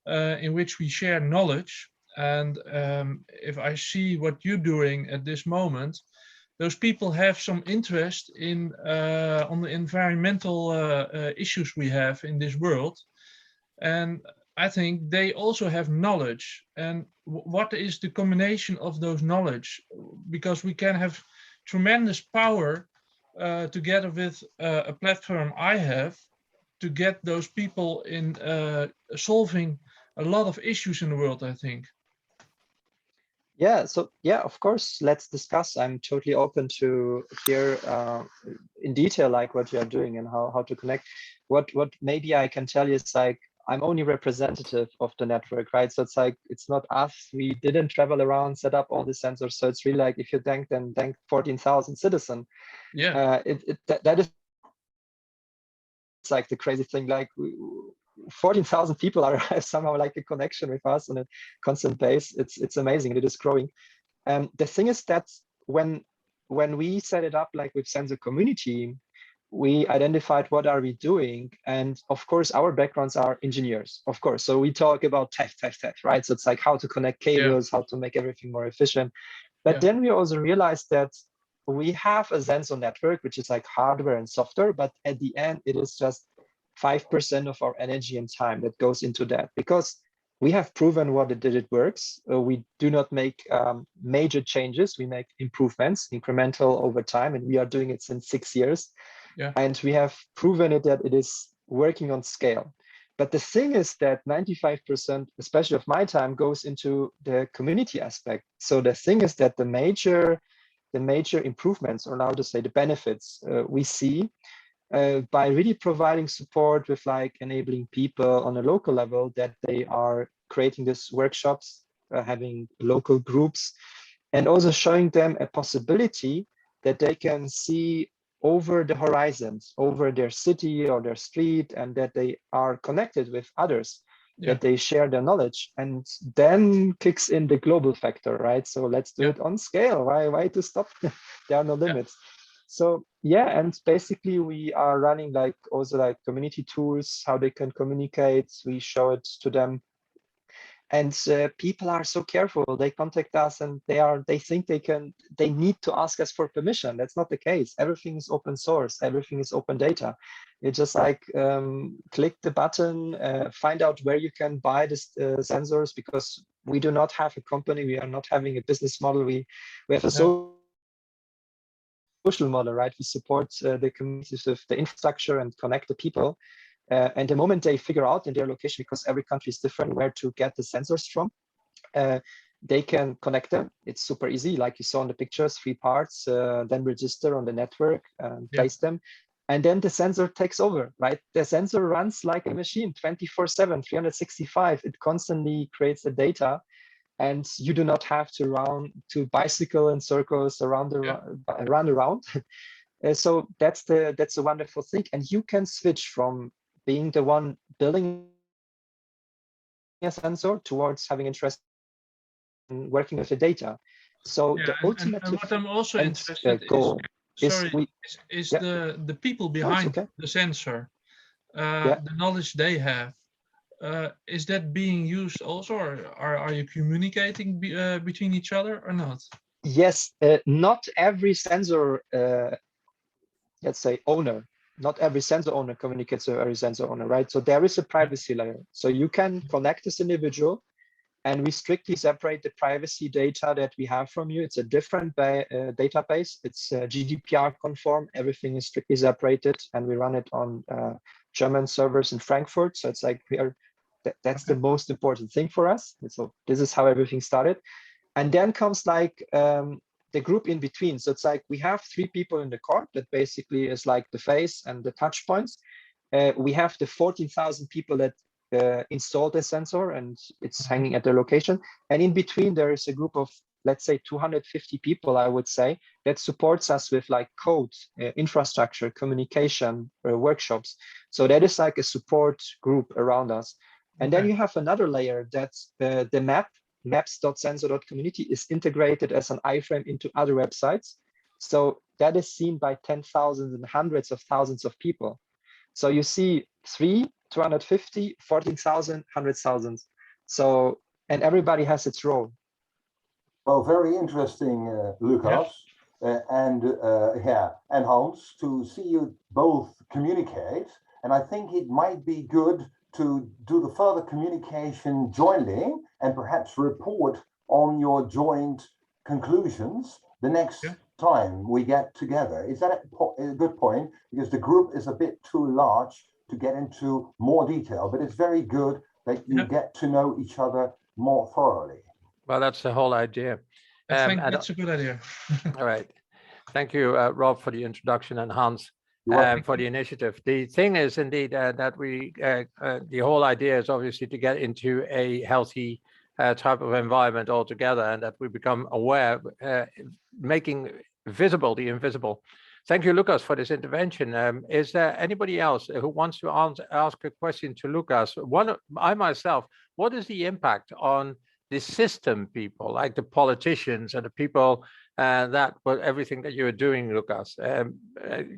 in which we share knowledge. And if I see what you're doing at this moment, those people have some interest in on the environmental issues we have in this world. And I think they also have knowledge. And what is the combination of those knowledge? Because we can have tremendous power together with a platform I have to get those people in solving a lot of issues in the world, I think. Yeah, so of course, let's discuss. I'm totally open to hear in detail like what you are doing and how to connect. What maybe I can tell you is like, I'm only representative of the network, right? So it's like, it's not us. We didn't travel around, set up all the sensors. So it's really like, if you thank 14,000 citizens. Yeah. That is like the crazy thing. Like 14,000 people have somehow like a connection with us on a constant base. It's amazing. It is growing. The thing is that when we set it up like with sensor community, we identified what are we doing, and of course our backgrounds are engineers, of course. So we talk about tech, right? So it's like how to connect cables, how to make everything more efficient. But then we also realized that we have a sensor network, which is like hardware and software, but at the end it is just 5% of our energy and time that goes into that, because we have proven that it works. We do not make major changes. We make improvements, incremental over time, and we are doing it since 6 years. Yeah. And we have proven that it is working on scale. But the thing is that 95%, especially of my time, goes into the community aspect. So the thing is that the major improvements, or now to say the benefits, we see by really providing support with like enabling people on a local level, that they are creating these workshops, having local groups, and also showing them a possibility that they can see over the horizons, over their city or their street, and that they are connected with others, that they share their knowledge, and then kicks in the global factor, right? So let's do it on scale. Why to stop? There are no limits. So yeah, and basically we are running like also like community tools, how they can communicate. We show it to them, and people are so careful. They contact us and they think they need to ask us for permission. That's not the case. Everything is open source. Everything is open data. You just like click the button, find out where you can buy this sensors, because we do not have a company. We are not having a business model. We have a social model, right? We support the communities with the infrastructure and connect the people. And the moment they figure out in their location, because every country is different, where to get the sensors from, they can connect them. It's super easy, like you saw in the pictures, 3 parts, then register on the network, place them, and then the sensor takes over, right? The sensor runs like a machine 24/7, 365. It constantly creates the data, and you do not have to bicycle in circles run around. So that's a wonderful thing, and you can switch from being the one building a sensor towards having interest in working with the data. So the ultimate and what I'm also interested goal is yeah. the people behind the sensor, the knowledge they have. Is that being used also, or are you communicating between each other or not? Yes, not every sensor, let's say, owner, not every sensor owner communicates with every sensor owner, right? So there is a privacy layer. So you can connect this individual, and we strictly separate the privacy data that we have from you. It's a different database. It's GDPR conform. Everything is strictly separated, and we run it on German servers in Frankfurt. So it's like that's the most important thing for us. So this is how everything started. And then comes like the group in between. So it's like we have 3 people in the core that basically is like the face and the touch points. We have the 14,000 people that installed the sensor, and it's hanging at their location. And in between, there is a group of, let's say, 250 people, I would say, that supports us with like code, infrastructure, communication, workshops. So that is like a support group around us. And then you have another layer that's the maps.sensor.community is integrated as an iframe into other websites. So that is seen by 10,000 and hundreds of thousands of people. So you see 3, 250, 14,000, 100,000. So, and everybody has its role. Well, very interesting, Lukas, and Hans, to see you both communicate. And I think it might be good to do the further communication jointly and perhaps report on your joint conclusions the next time we get together. Is that a good point? Because the group is a bit too large to get into more detail, but it's very good that you get to know each other more thoroughly. Well, that's the whole idea. I think that's a good idea. All right. Thank you, Rob, for the introduction, and Hans for the initiative. The thing is indeed that we, the whole idea is obviously to get into a healthy type of environment altogether, and that we become aware, making visible the invisible. Thank you, Lukas, for this intervention. Is there anybody else who wants to ask a question to Lukas? I myself, what is the impact on the system people, like the politicians and the people everything that you're doing, Lukas?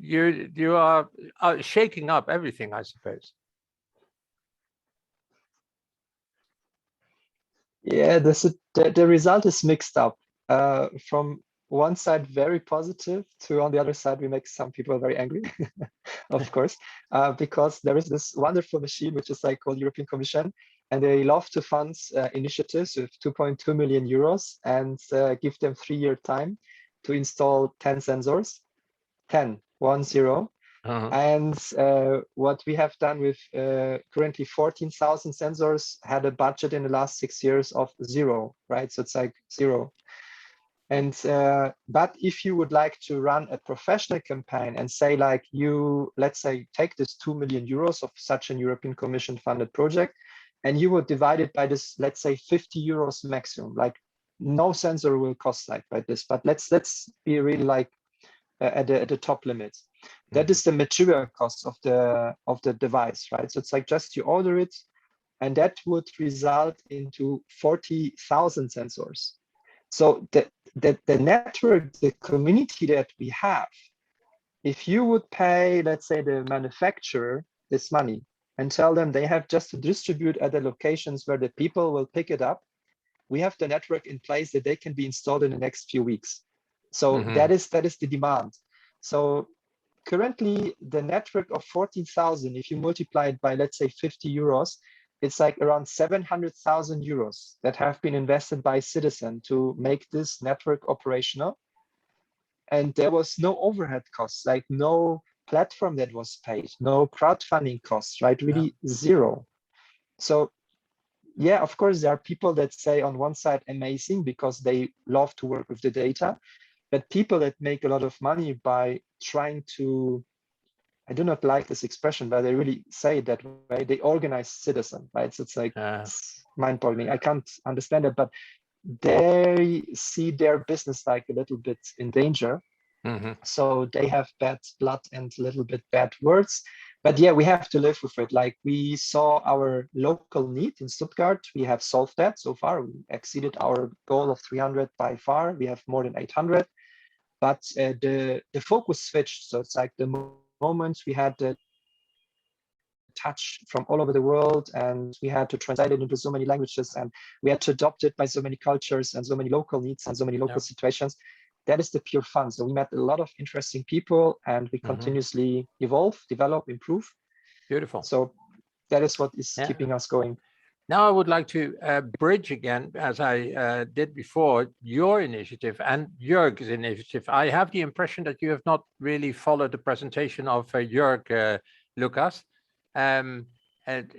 You are shaking up everything, I suppose. Yeah, the result is mixed up. From one side, very positive, to on the other side, we make some people very angry, of course, because there is this wonderful machine, which is like called European Commission, and they love to fund initiatives with 2.2 million euros and give them 3-year time to install 10 sensors, 10. And what we have done with currently 14,000 sensors had a budget in the last 6 years of 0, right? So it's like 0. And but if you would like to run a professional campaign and say like let's say, take this 2 million euros of such an European Commission funded project, and you would divide it by this, let's say 50 euros maximum, like no sensor will cost like this, but let's be really like at the top limits. That is the material cost of the device, right? So it's like just you order it, and that would result into 40,000 sensors. So the network, the community that we have, if you would pay, let's say, the manufacturer this money and tell them they have just to distribute at the locations where the people will pick it up, we have the network in place that they can be installed in the next few weeks. So that is the demand. So currently the network of 14,000, if you multiply it by, let's say, 50 euros, it's like around 700,000 euros that have been invested by citizens to make this network operational. And there was no overhead costs, like no platform that was paid, no crowdfunding costs, right? Really zero. So yeah, of course, there are people that say on one side amazing because they love to work with the data, but people that make a lot of money by trying to, I do not like this expression, but they really say it that way, they organize citizen, right? So it's like it's mind-boggling. I can't understand it, but they see their business like a little bit in danger. So they have bad blood and a little bit bad words. But yeah, we have to live with it. Like we saw our local need in Stuttgart. We have solved that so far. We exceeded our goal of 300 by far. We have more than 800. But the focus switched. So it's like the moment we had the touch from all over the world, and we had to translate it into so many languages, and we had to adopt it by so many cultures and so many local needs and so many local situations. That is the pure fun. So we met a lot of interesting people, and we continuously evolve, develop, improve. Beautiful. So that is what is keeping us going. Now I would like to bridge again, as I did before, your initiative and Jörg's initiative. I have the impression that you have not really followed the presentation of Jörg, Lukas. And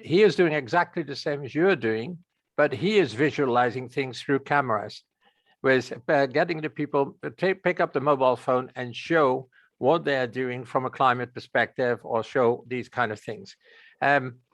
he is doing exactly the same as you're doing, but he is visualizing things through cameras, with getting the people to pick up the mobile phone and show what they're doing from a climate perspective, or show these kind of things.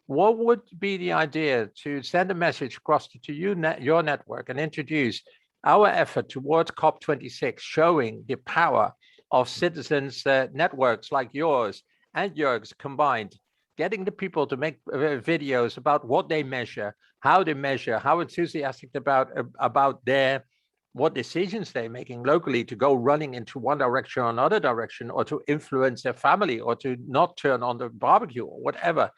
What would be the idea to send a message across to you, your network, and introduce our effort towards COP26, showing the power of citizens networks like yours and Jörg's combined, getting the people to make videos about what they measure, how enthusiastic about what decisions they're making locally to go running into one direction or another direction, or to influence their family, or to not turn on the barbecue or whatever,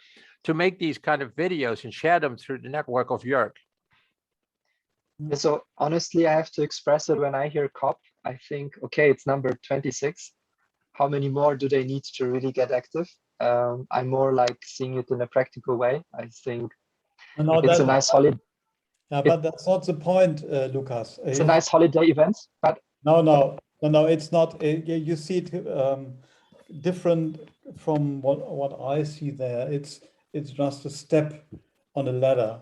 to make these kind of videos and share them through the network of Jörg. So honestly, I have to express it when I hear COP. I think, okay, it's number 26. How many more do they need to really get active? I'm more like seeing it in a practical way. I think it's a nice holiday. Yeah, but that's not the point, Lukas. It's a nice holiday event, but no, it's not. You see it different from what I see there. It's just a step on a ladder.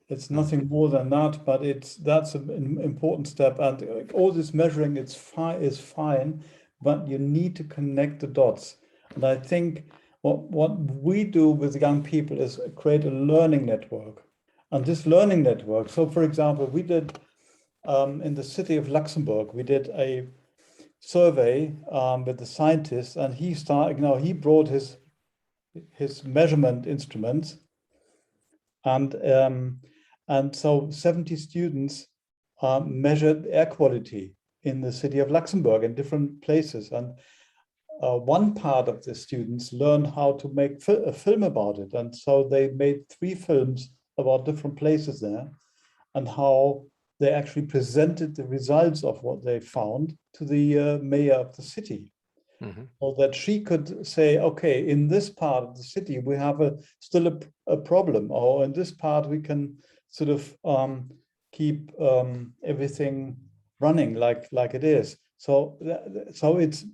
It's nothing more than that, but that's an important step. And all this measuring is fine, but you need to connect the dots. And I think what we do with young people is create a learning network. And this learning network, so for example, we did in the city of Luxembourg, we did a survey with the scientists, and he brought his measurement instruments, and so 70 students measured air quality in the city of Luxembourg in different places. And one part of the students learned how to make a film about it. And so they made 3 films about different places there, and how they actually presented the results of what they found to the mayor of the city. So that she could say, okay, in this part of the city, we have still a problem, or in this part, we can sort of keep everything running like it is. So it's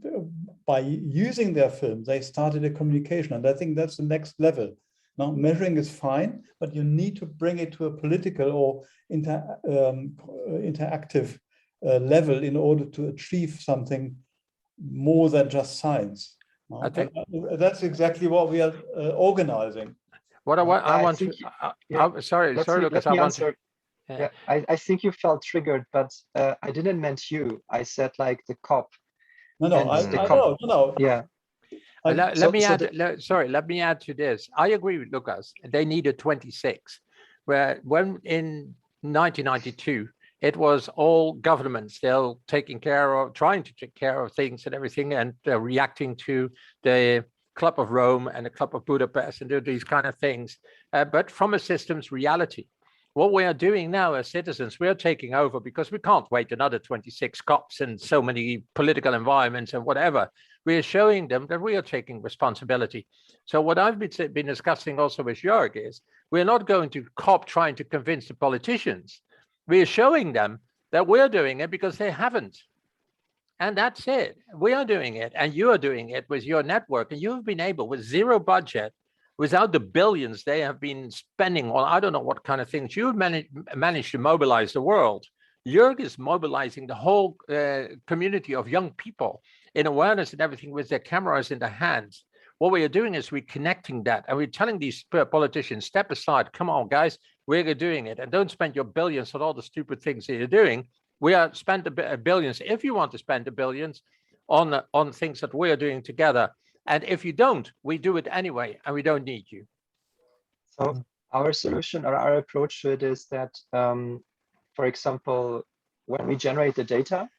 by using their film, they started a communication, and I think that's the next level. Now, measuring is fine, but you need to bring it to a political or interactive level in order to achieve something more than just science. I think that's exactly what we are organizing. What I want to. Sorry, Lukas. I want to. Yeah, I think you felt triggered, but I didn't meant you. I said like the COP. No. Yeah. Let me add to this. I agree with Lukas. They needed 26. When in 1992, it was all governments. They're taking care of, trying to take care of things and everything, and reacting to the Club of Rome and the Club of Budapest and do these kind of things, but from a systems reality. What we are doing now as citizens, we are taking over, because we can't wait another 26 COPs and so many political environments and whatever. We are showing them that we are taking responsibility. So what I've been discussing also with Jörg is, we're not going to COP trying to convince the politicians. We are showing them that we're doing it because they haven't. And that's it. We are doing it, and you are doing it with your network. And you've been able, with zero budget, without the billions they have been spending on, I don't know what kind of things, you've managed to mobilize the world. Jörg is mobilizing the whole community of young people in awareness and everything, with their cameras in their hands. What we are doing is we're connecting that, and we're telling these politicians, step aside, come on, guys, we're doing it. And don't spend your billions on all the stupid things that you're doing. We are spend the billions, if you want to spend the billions, on things that we are doing together. And if you don't, we do it anyway, and we don't need you. So our solution or our approach to it is that, for example, when we generate the data,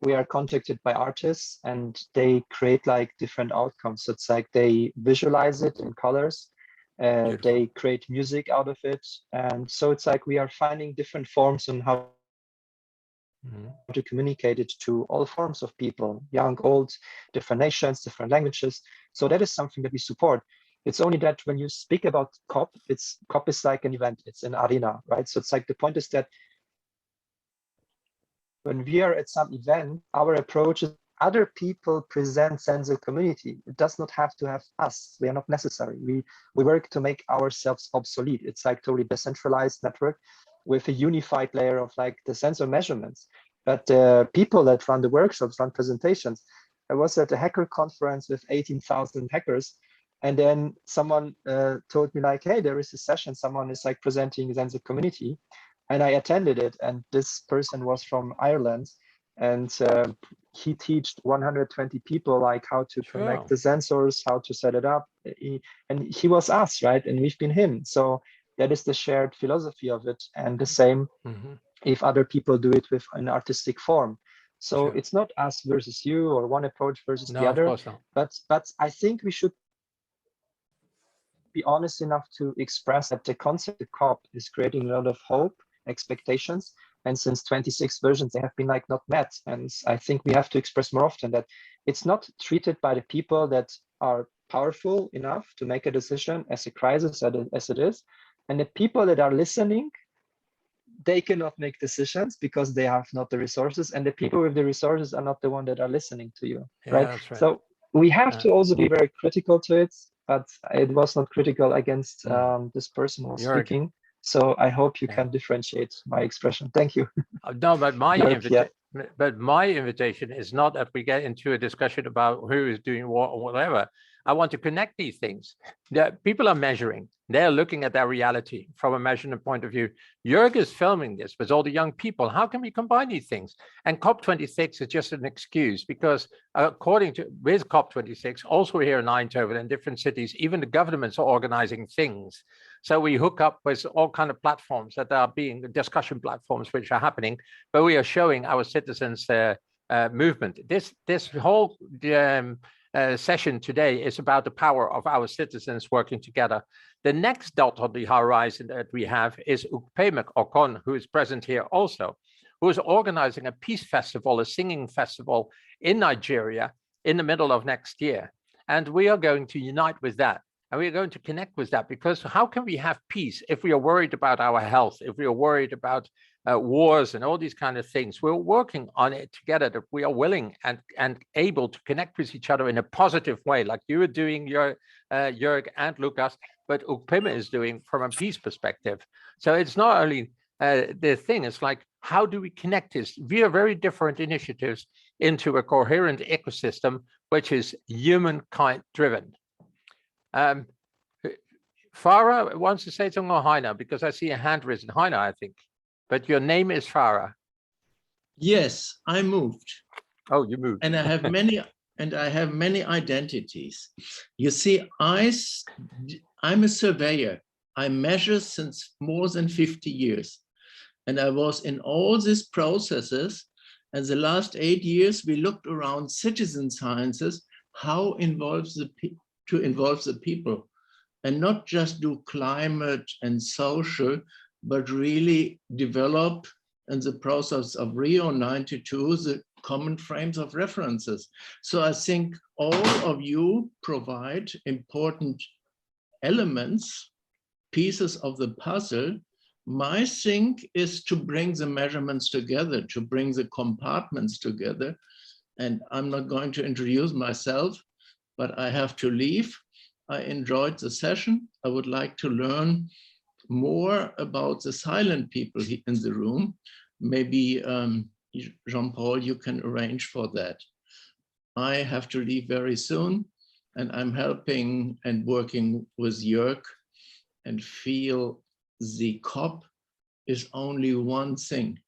we are contacted by artists and they create like different outcomes. So it's like they visualize it in colors, they create music out of it. And so it's like we are finding different forms on how to communicate it to all forms of people, young, old, different nations, different languages. So that is something that we support. It's only that when you speak about COP, COP is like an event, it's an arena, right? So it's like the point is that when we are at some event, our approach is other people present sense of community. It does not have to have us. We are not necessary. We work to make ourselves obsolete. It's like totally decentralized network with a unified layer of like the sensor measurements. But the people that run the workshops, run presentations, I was at a hacker conference with 18,000 hackers. And then someone told me like, hey, there is a session, someone is like presenting sensor community. And I attended it. And this person was from Ireland. And he taught 120 people like how to connect the sensors, how to set it up. And he was us, right? And we've been him. So that is the shared philosophy of it. And the same if other people do it with an artistic form. So it's not us versus you or one approach versus the other. But I think we should be honest enough to express that the concept of COP is creating a lot of hope, expectations. And since 26 versions, they have been like not met. And I think we have to express more often that it's not treated by the people that are powerful enough to make a decision as a crisis as it is. And the people that are listening, they cannot make decisions because they have not the resources. And the people with the resources are not the one that are listening to you, right? That's right? So we have to also be very critical to it, but it was not critical against this person who was speaking. So I hope you can differentiate my expression. Thank you. No, but my invitation is not that we get into a discussion about who is doing what or whatever. I want to connect these things. That people are measuring. They're looking at their reality from a measurement point of view. Jörg is filming this with all the young people. How can we combine these things? And COP26 is just an excuse because according to with COP26, also here in Eindhoven and different cities, even the governments are organizing things. So we hook up with all kind of platforms that are being discussion platforms which are happening, but we are showing our citizens movement. This whole session today is about the power of our citizens working together. The next dot on the horizon that we have is Ukpemek Okon, who is present here also, who is organizing a peace festival, a singing festival in Nigeria in the middle of next year. And we are going to unite with that. And we're going to connect with that, because how can we have peace if we are worried about our health, if we are worried about wars and all these kind of things? We're working on it together, that we are willing and able to connect with each other in a positive way, like you are doing, Jörg and Lukas, but Ukpemek is doing from a peace perspective. So it's not only the thing, it's like, how do we connect this? We are very different initiatives into a coherent ecosystem, which is humankind driven. Farah wants to say something on Heiner, because I see a hand raised. Heiner, I think, but your name is Farah. Yes, I moved. Oh, you moved. And I have many identities. You see, I'm a surveyor. I measure since more than 50 years. And I was in all these processes. And the last 8 years, we looked around citizen sciences, how to involve the people, and not just do climate and social, but really develop in the process of Rio 92, the common frames of references. So I think all of you provide important elements, pieces of the puzzle. My thing is to bring the measurements together, to bring the compartments together. And I'm not going to introduce myself, but I have to leave. I enjoyed the session. I would like to learn more about the silent people in the room. Maybe Jean-Paul, you can arrange for that. I have to leave very soon, and I'm helping and working with Jörg, and feel the COP is only one thing,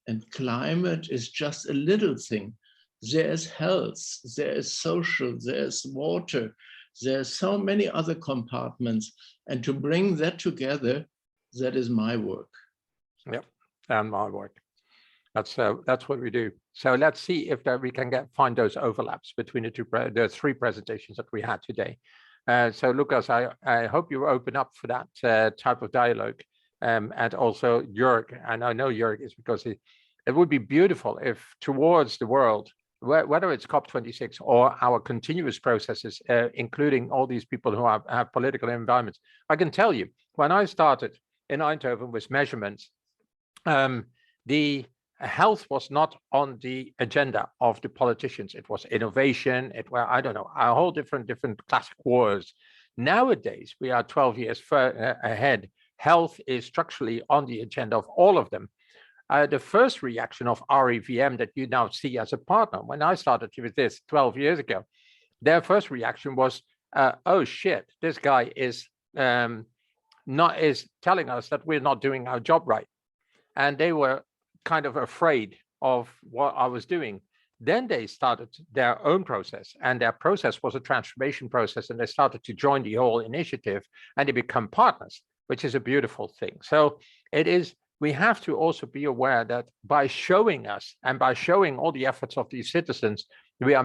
and climate is just a little thing. There is health, there is social, there is water, there are so many other compartments, and to bring that together, that is my work. Yep, and my work. That's what we do. So let's see if we can find those overlaps between the three presentations that we had today. So Lukas, I hope you open up for that type of dialogue, and also Jörg. And I know Jörg is because it would be beautiful if towards the world, whether it's COP26 or our continuous processes, including all these people who have political environments. I can tell you, when I started in Eindhoven with measurements, the health was not on the agenda of the politicians. It was innovation. It were, I don't know, a whole different classic words. Nowadays, we are 12 years ahead. Health is structurally on the agenda of all of them. The first reaction of REVM that you now see as a partner, when I started with this 12 years ago, their first reaction was, oh shit, this guy is telling us that we're not doing our job right. And they were kind of afraid of what I was doing. Then they started their own process, and their process was a transformation process, and they started to join the whole initiative, and they become partners, which is a beautiful thing. So it is, we have to also be aware that by showing us and by showing all the efforts of these citizens, we are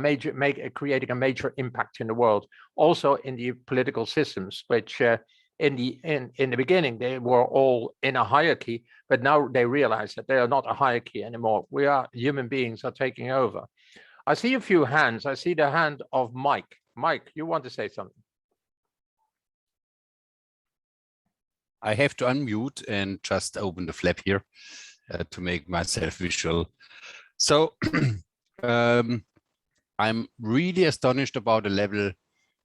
creating a major impact in the world, also in the political systems, which in the beginning, they were all in a hierarchy, but now they realize that they are not a hierarchy anymore. We are human beings are taking over. I see a few hands. I see the hand of Mike. Mike, you want to say something? I have to unmute and just open the flap here to make myself visual. So I'm really astonished about the level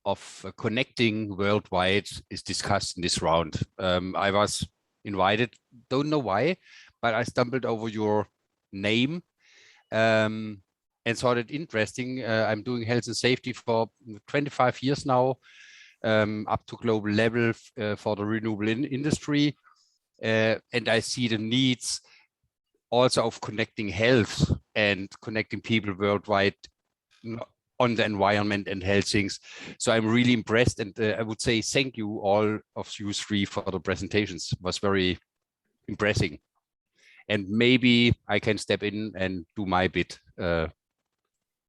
of connecting worldwide is discussed in this round. I was invited, don't know why, but I stumbled over your name and thought it interesting. I'm doing health and safety for 25 years now, up to global level for the renewable industry. And I see the needs also of connecting health and connecting people worldwide on the environment and health things. So I'm really impressed, and I would say thank you all of you three for the presentations. It was very impressive. And maybe I can step in and do my bit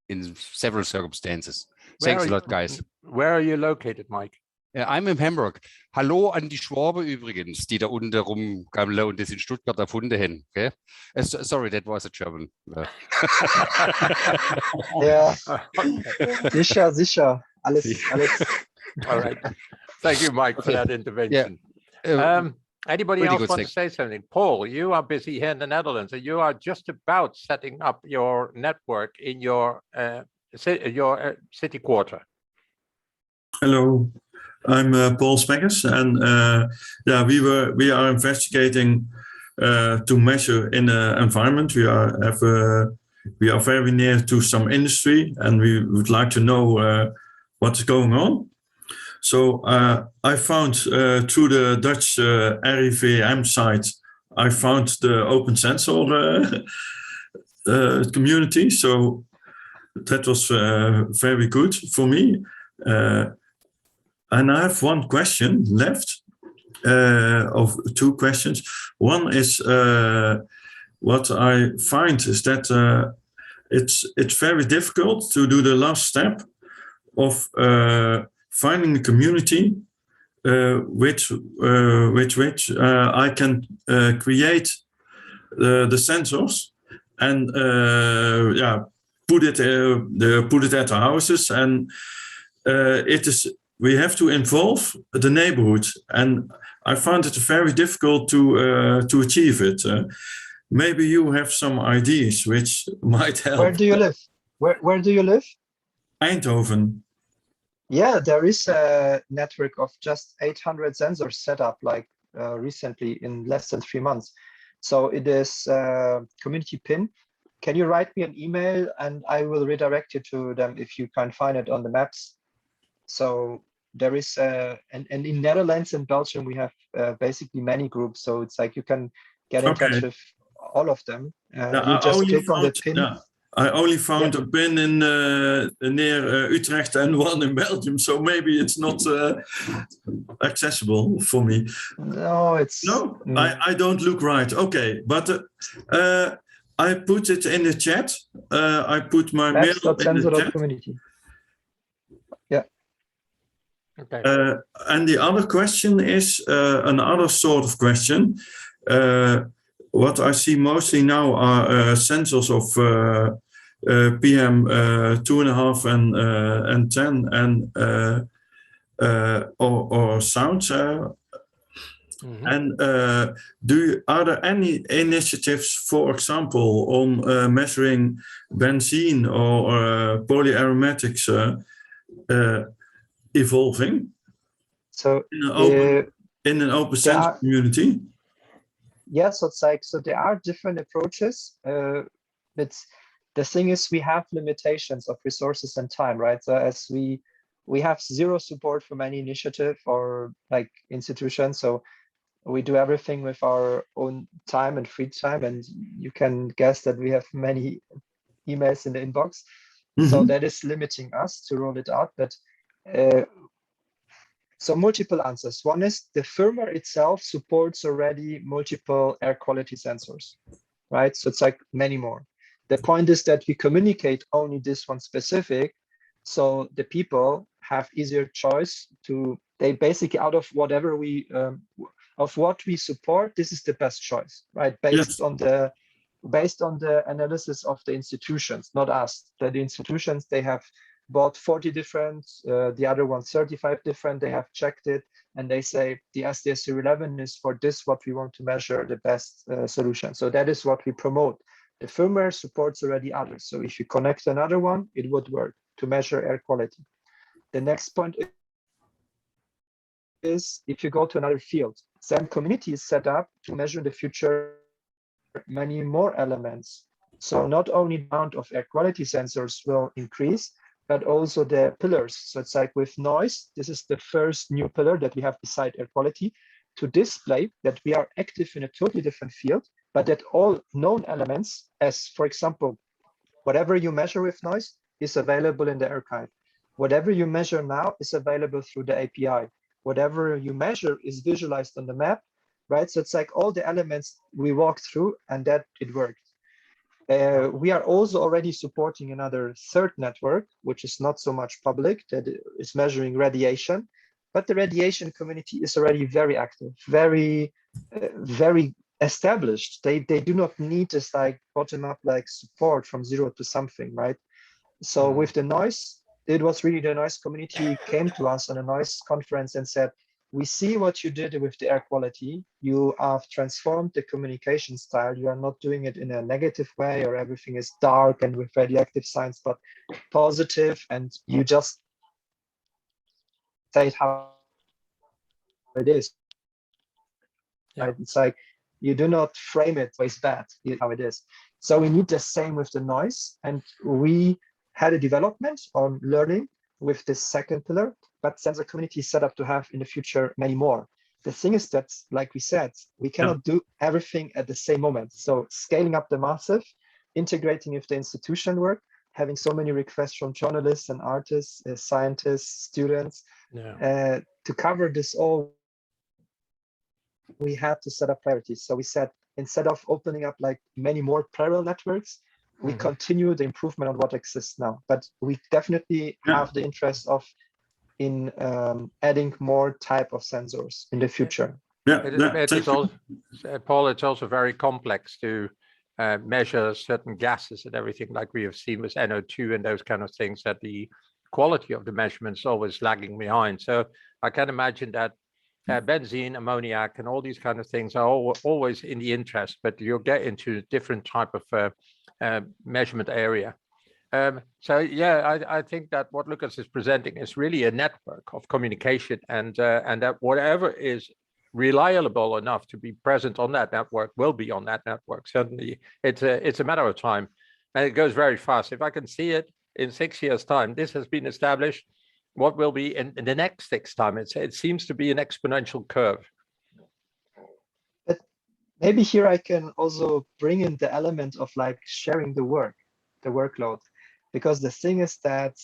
in several circumstances. Thanks a lot, guys. Where are you located, Mike? I'm in Hamburg. Hallo an die Schwabe übrigens, die da unten rumgammeln und das in Stuttgart erfunden haben. Okay? Sorry, that was a German. Ja, sicher. Alles. All right. Thank you, Mike, for that intervention. Yeah. Anybody else want to say something? Paul, you are busy here in the Netherlands, and you are just about setting up your network in your city quarter. Hello, I'm Paul Spekkers, and we are investigating to measure in the environment. We are very near to some industry, and we would like to know what's going on. So I found through the Dutch RIVM site, I found the open sensor community. So that was very good for me. And I have one question left. of two questions. One is what I find is that it's very difficult to do the last step of finding a community which I can create the sensors and put it at the houses, and we have to involve the neighborhood, and I find it very difficult to achieve it. Maybe you have some ideas which might help. Where do you live? Where do you live? Eindhoven. Yeah, there is a network of just 800 sensors set up like recently in less than 3 months. So it is community pin. Can you write me an email and I will redirect you to them if you can find it on the maps. So there is, and in Netherlands and Belgium, we have basically many groups. So it's like you can get in touch with all of them. You just click on the pin. Yeah. I only found a pin in near Utrecht and one in Belgium, so maybe it's not accessible for me. No, it's I don't look right. Okay, but I put it in the chat. I put my mail in the chat. Community. Yeah. Okay. And the other question is another sort of question. What I see mostly now are sensors of PM 2.5 and 10 and or sounds. And are there any initiatives, for example, on measuring benzene or polyaromatics evolving? So in an open sensor community? Yes, so it's like, so there are different approaches. The thing is, we have limitations of resources and time, right? So as we have zero support from any initiative or like institution. So we do everything with our own time and free time. And you can guess that we have many emails in the inbox. So that is limiting us to roll it out. But so multiple answers. One is the firmware itself supports already multiple air quality sensors, right? So it's like many more. The point is that we communicate only this one specific, so the people have easier choice to, they basically out of whatever we, of what we support, this is the best choice, right? Based on the analysis of the institutions, not us. The institutions, they have bought 40 different, the other one 35 different, they have checked it, and they say the SDS-11 is for this, what we want to measure, the best solution. So that is what we promote. The firmware supports already others. So if you connect another one, it would work to measure air quality. The next point is if you go to another field, SAM community is set up to measure in the future many more elements. So not only the amount of air quality sensors will increase, but also the pillars. So it's like with noise, this is the first new pillar that we have beside air quality to display that we are active in a totally different field, but that all known elements, as for example, whatever you measure with noise is available in the archive. Whatever you measure now is available through the API. Whatever you measure is visualized on the map, right? So it's like all the elements we walked through and that it worked. We are also already supporting another third network, which is not so much public, that is measuring radiation, but the radiation community is already very active, very established. They do not need this like bottom up like support from zero to something, right? So with the noise, it was really the noise community came to us on a noise conference and said, we see what you did with the air quality. You have transformed the communication style. You are not doing it in a negative way or everything is dark and with radioactive signs, but positive. And you just say it how it is. Yeah. Right? It's like, you do not frame it as bad, how it is. So we need the same with the noise. And we had a development on learning with this second pillar, but sensor community is set up to have in the future many more. The thing is that, like we said, we cannot do everything at the same moment. So scaling up the massive, integrating with the institution work, having so many requests from journalists and artists, scientists, students, to cover this all we had to set up priorities. So we said, instead of opening up like many more parallel networks, we continue the improvement on what exists now. But we definitely have the interest of in adding more type of sensors in the future. It is also, Paul, it's also very complex to measure certain gases and everything, like we have seen with NO2 and those kind of things, that the quality of the measurements is always lagging behind. So I can imagine that benzene, ammoniac, and all these kind of things are always in the interest, but you'll get into a different type of measurement area. So yeah, I think that what Lukas is presenting is really a network of communication, and that whatever is reliable enough to be present on that network will be on that network. Certainly, it's a matter of time, and it goes very fast. If I can see it in 6 years' time, this has been established. What will be in the next 6 time? It seems to be an exponential curve. But maybe here I can also bring in the element of like sharing the workload, because the thing is that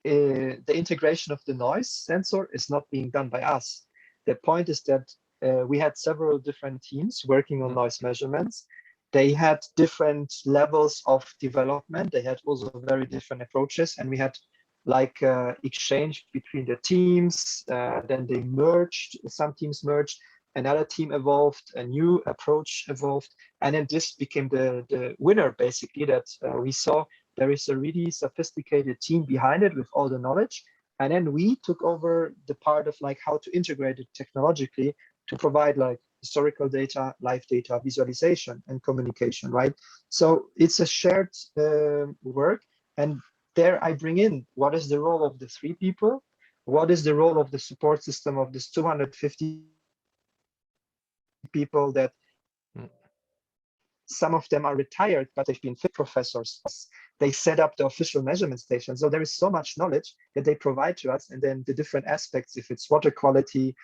the integration of the noise sensor is not being done by us. The point is that we had several different teams working on noise measurements. They had different levels of development. They had also very different approaches, and we had like exchange between the teams. Then they merged, some teams merged, another team evolved, a new approach evolved, and then this became the winner, basically, that we saw there is a really sophisticated team behind it with all the knowledge. And then we took over the part of like how to integrate it technologically to provide like historical data, live data, visualization, and communication, right? So it's a shared work. And there I bring in, what is the role of the 3 people? What is the role of the support system of this 250 people that some of them are retired, but they've been fit professors. They set up the official measurement station. So there is so much knowledge that they provide to us. And then the different aspects, if it's water quality,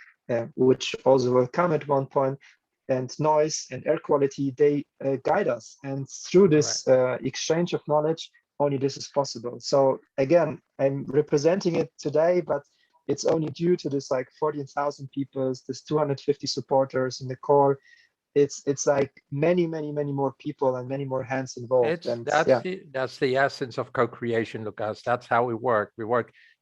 which also will come at one point, and noise and air quality, they guide us. And through this exchange of knowledge, only this is possible. So again, I'm representing it today, but it's only due to this like 14,000 people, this 250 supporters in the core. It's like many more people and many more hands involved. That's the essence of co-creation, Lukas. That's how we work.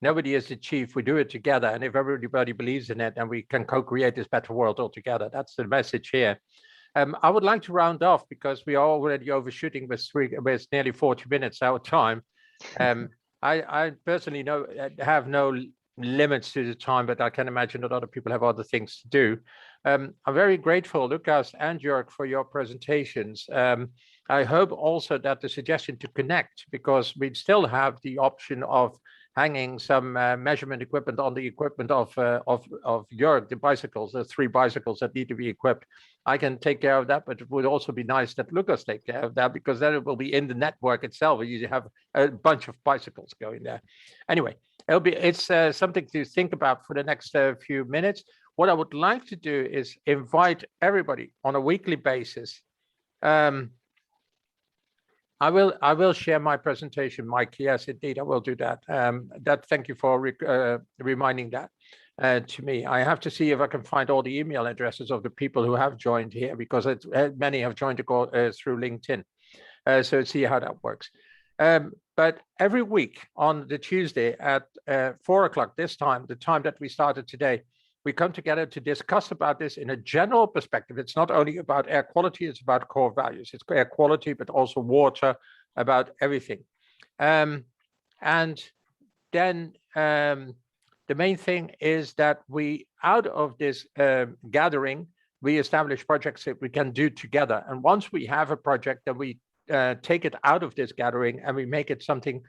Nobody is the chief. We do it together, and if everybody believes in it, then we can co-create this better world altogether. That's the message here. I would like to round off because we are already overshooting with nearly 40 minutes our time. I personally have no limits to the time, but I can imagine that other people have other things to do. I'm very grateful, Lukas and Jörg, for your presentations. I hope also that the suggestion to connect, because we still have the option of hanging some measurement equipment on the equipment of Jörg, the bicycles, the 3 bicycles that need to be equipped. I can take care of that, but it would also be nice that Lukas take care of that, because then it will be in the network itself. You have a bunch of bicycles going there. Anyway, it's something to think about for the next few minutes. What I would like to do is invite everybody on a weekly basis. I will share my presentation, Mike. Yes, indeed, I will do that. Thank you for reminding that to me. I have to see if I can find all the email addresses of the people who have joined here, because many have joined through LinkedIn. So see how that works. But every week on the Tuesday at 4 o'clock, the time that we started today, we come together to discuss about this in a general perspective. It's not only about air quality, it's about core values. It's air quality, but also water, about everything. And then the main thing is that we, out of this gathering, we establish projects that we can do together. And once we have a project, then we take it out of this gathering and we make it something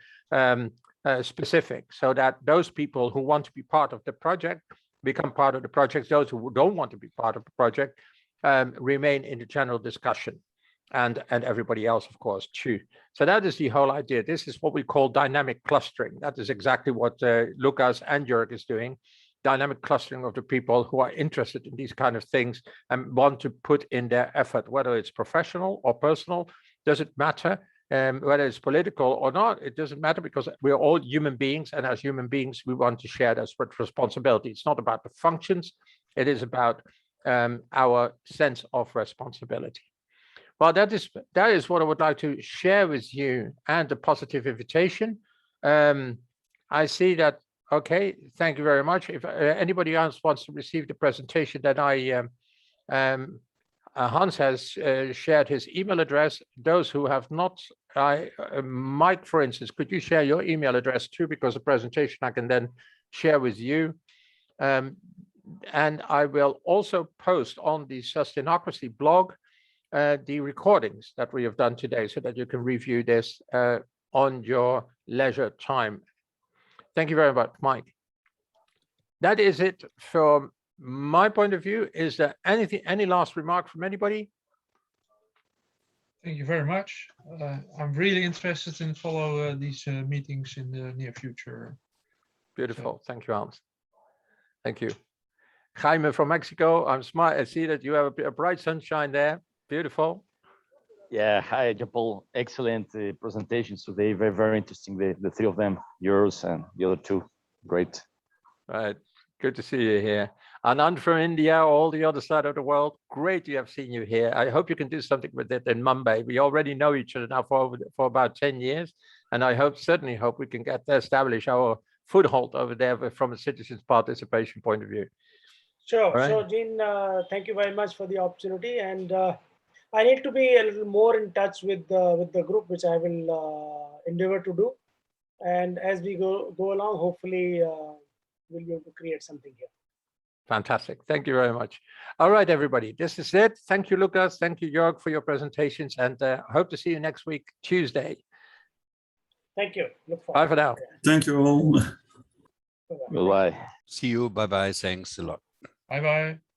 specific, so that those people who want to be part of the project become part of the project. Those who don't want to be part of the project remain in the general discussion, and everybody else, of course, too. So that is the whole idea. This is what we call dynamic clustering. That is exactly what Lukas and Jörg is doing. Dynamic clustering of the people who are interested in these kind of things and want to put in their effort, whether it's professional or personal, doesn't matter. Whether it's political or not, it doesn't matter, because we're all human beings, and as human beings, we want to share that responsibility. It's not about the functions, it is about our sense of responsibility. Well, that is what I would like to share with you, and a positive invitation. I see that. Okay, thank you very much. If anybody else wants to receive the presentation, then Hans has shared his email address. Those who have not, Mike, for instance, could you share your email address too? Because the presentation I can then share with you. And I will also post on the Sustainocracy blog the recordings that we have done today, so that you can review this on your leisure time. Thank you very much, Mike. That is it from my point of view. Is there any last remark from anybody? Thank you very much. I'm really interested in follow these meetings in the near future. Beautiful. Thank you, Hans. Thank you. Jaime from Mexico. I'm smart. I see that you have a bright sunshine there. Beautiful. Yeah, hi, Jean-Paul. Excellent presentations today. Very, very interesting. The three of them, yours and the other two. Great. Right. Good to see you here. Anand from India, all the other side of the world. Great to have seen you here. I hope you can do something with it in Mumbai. We already know each other now for about 10 years. And I certainly hope we can get to establish our foothold over there from a citizens' participation point of view. Sure. Right. So, Jean, thank you very much for the opportunity. And I need to be a little more in touch with the group, which I will endeavor to do. And as we go along, hopefully we'll be able to create something here. Fantastic. Thank you very much. All right, everybody. This is it. Thank you, Lukas. Thank you, Jörg, for your presentations. And hope to see you next week, Tuesday. Thank you. Look forward. Bye for now. Thank you all. Bye-bye. See you. Bye-bye. Thanks a lot. Bye-bye.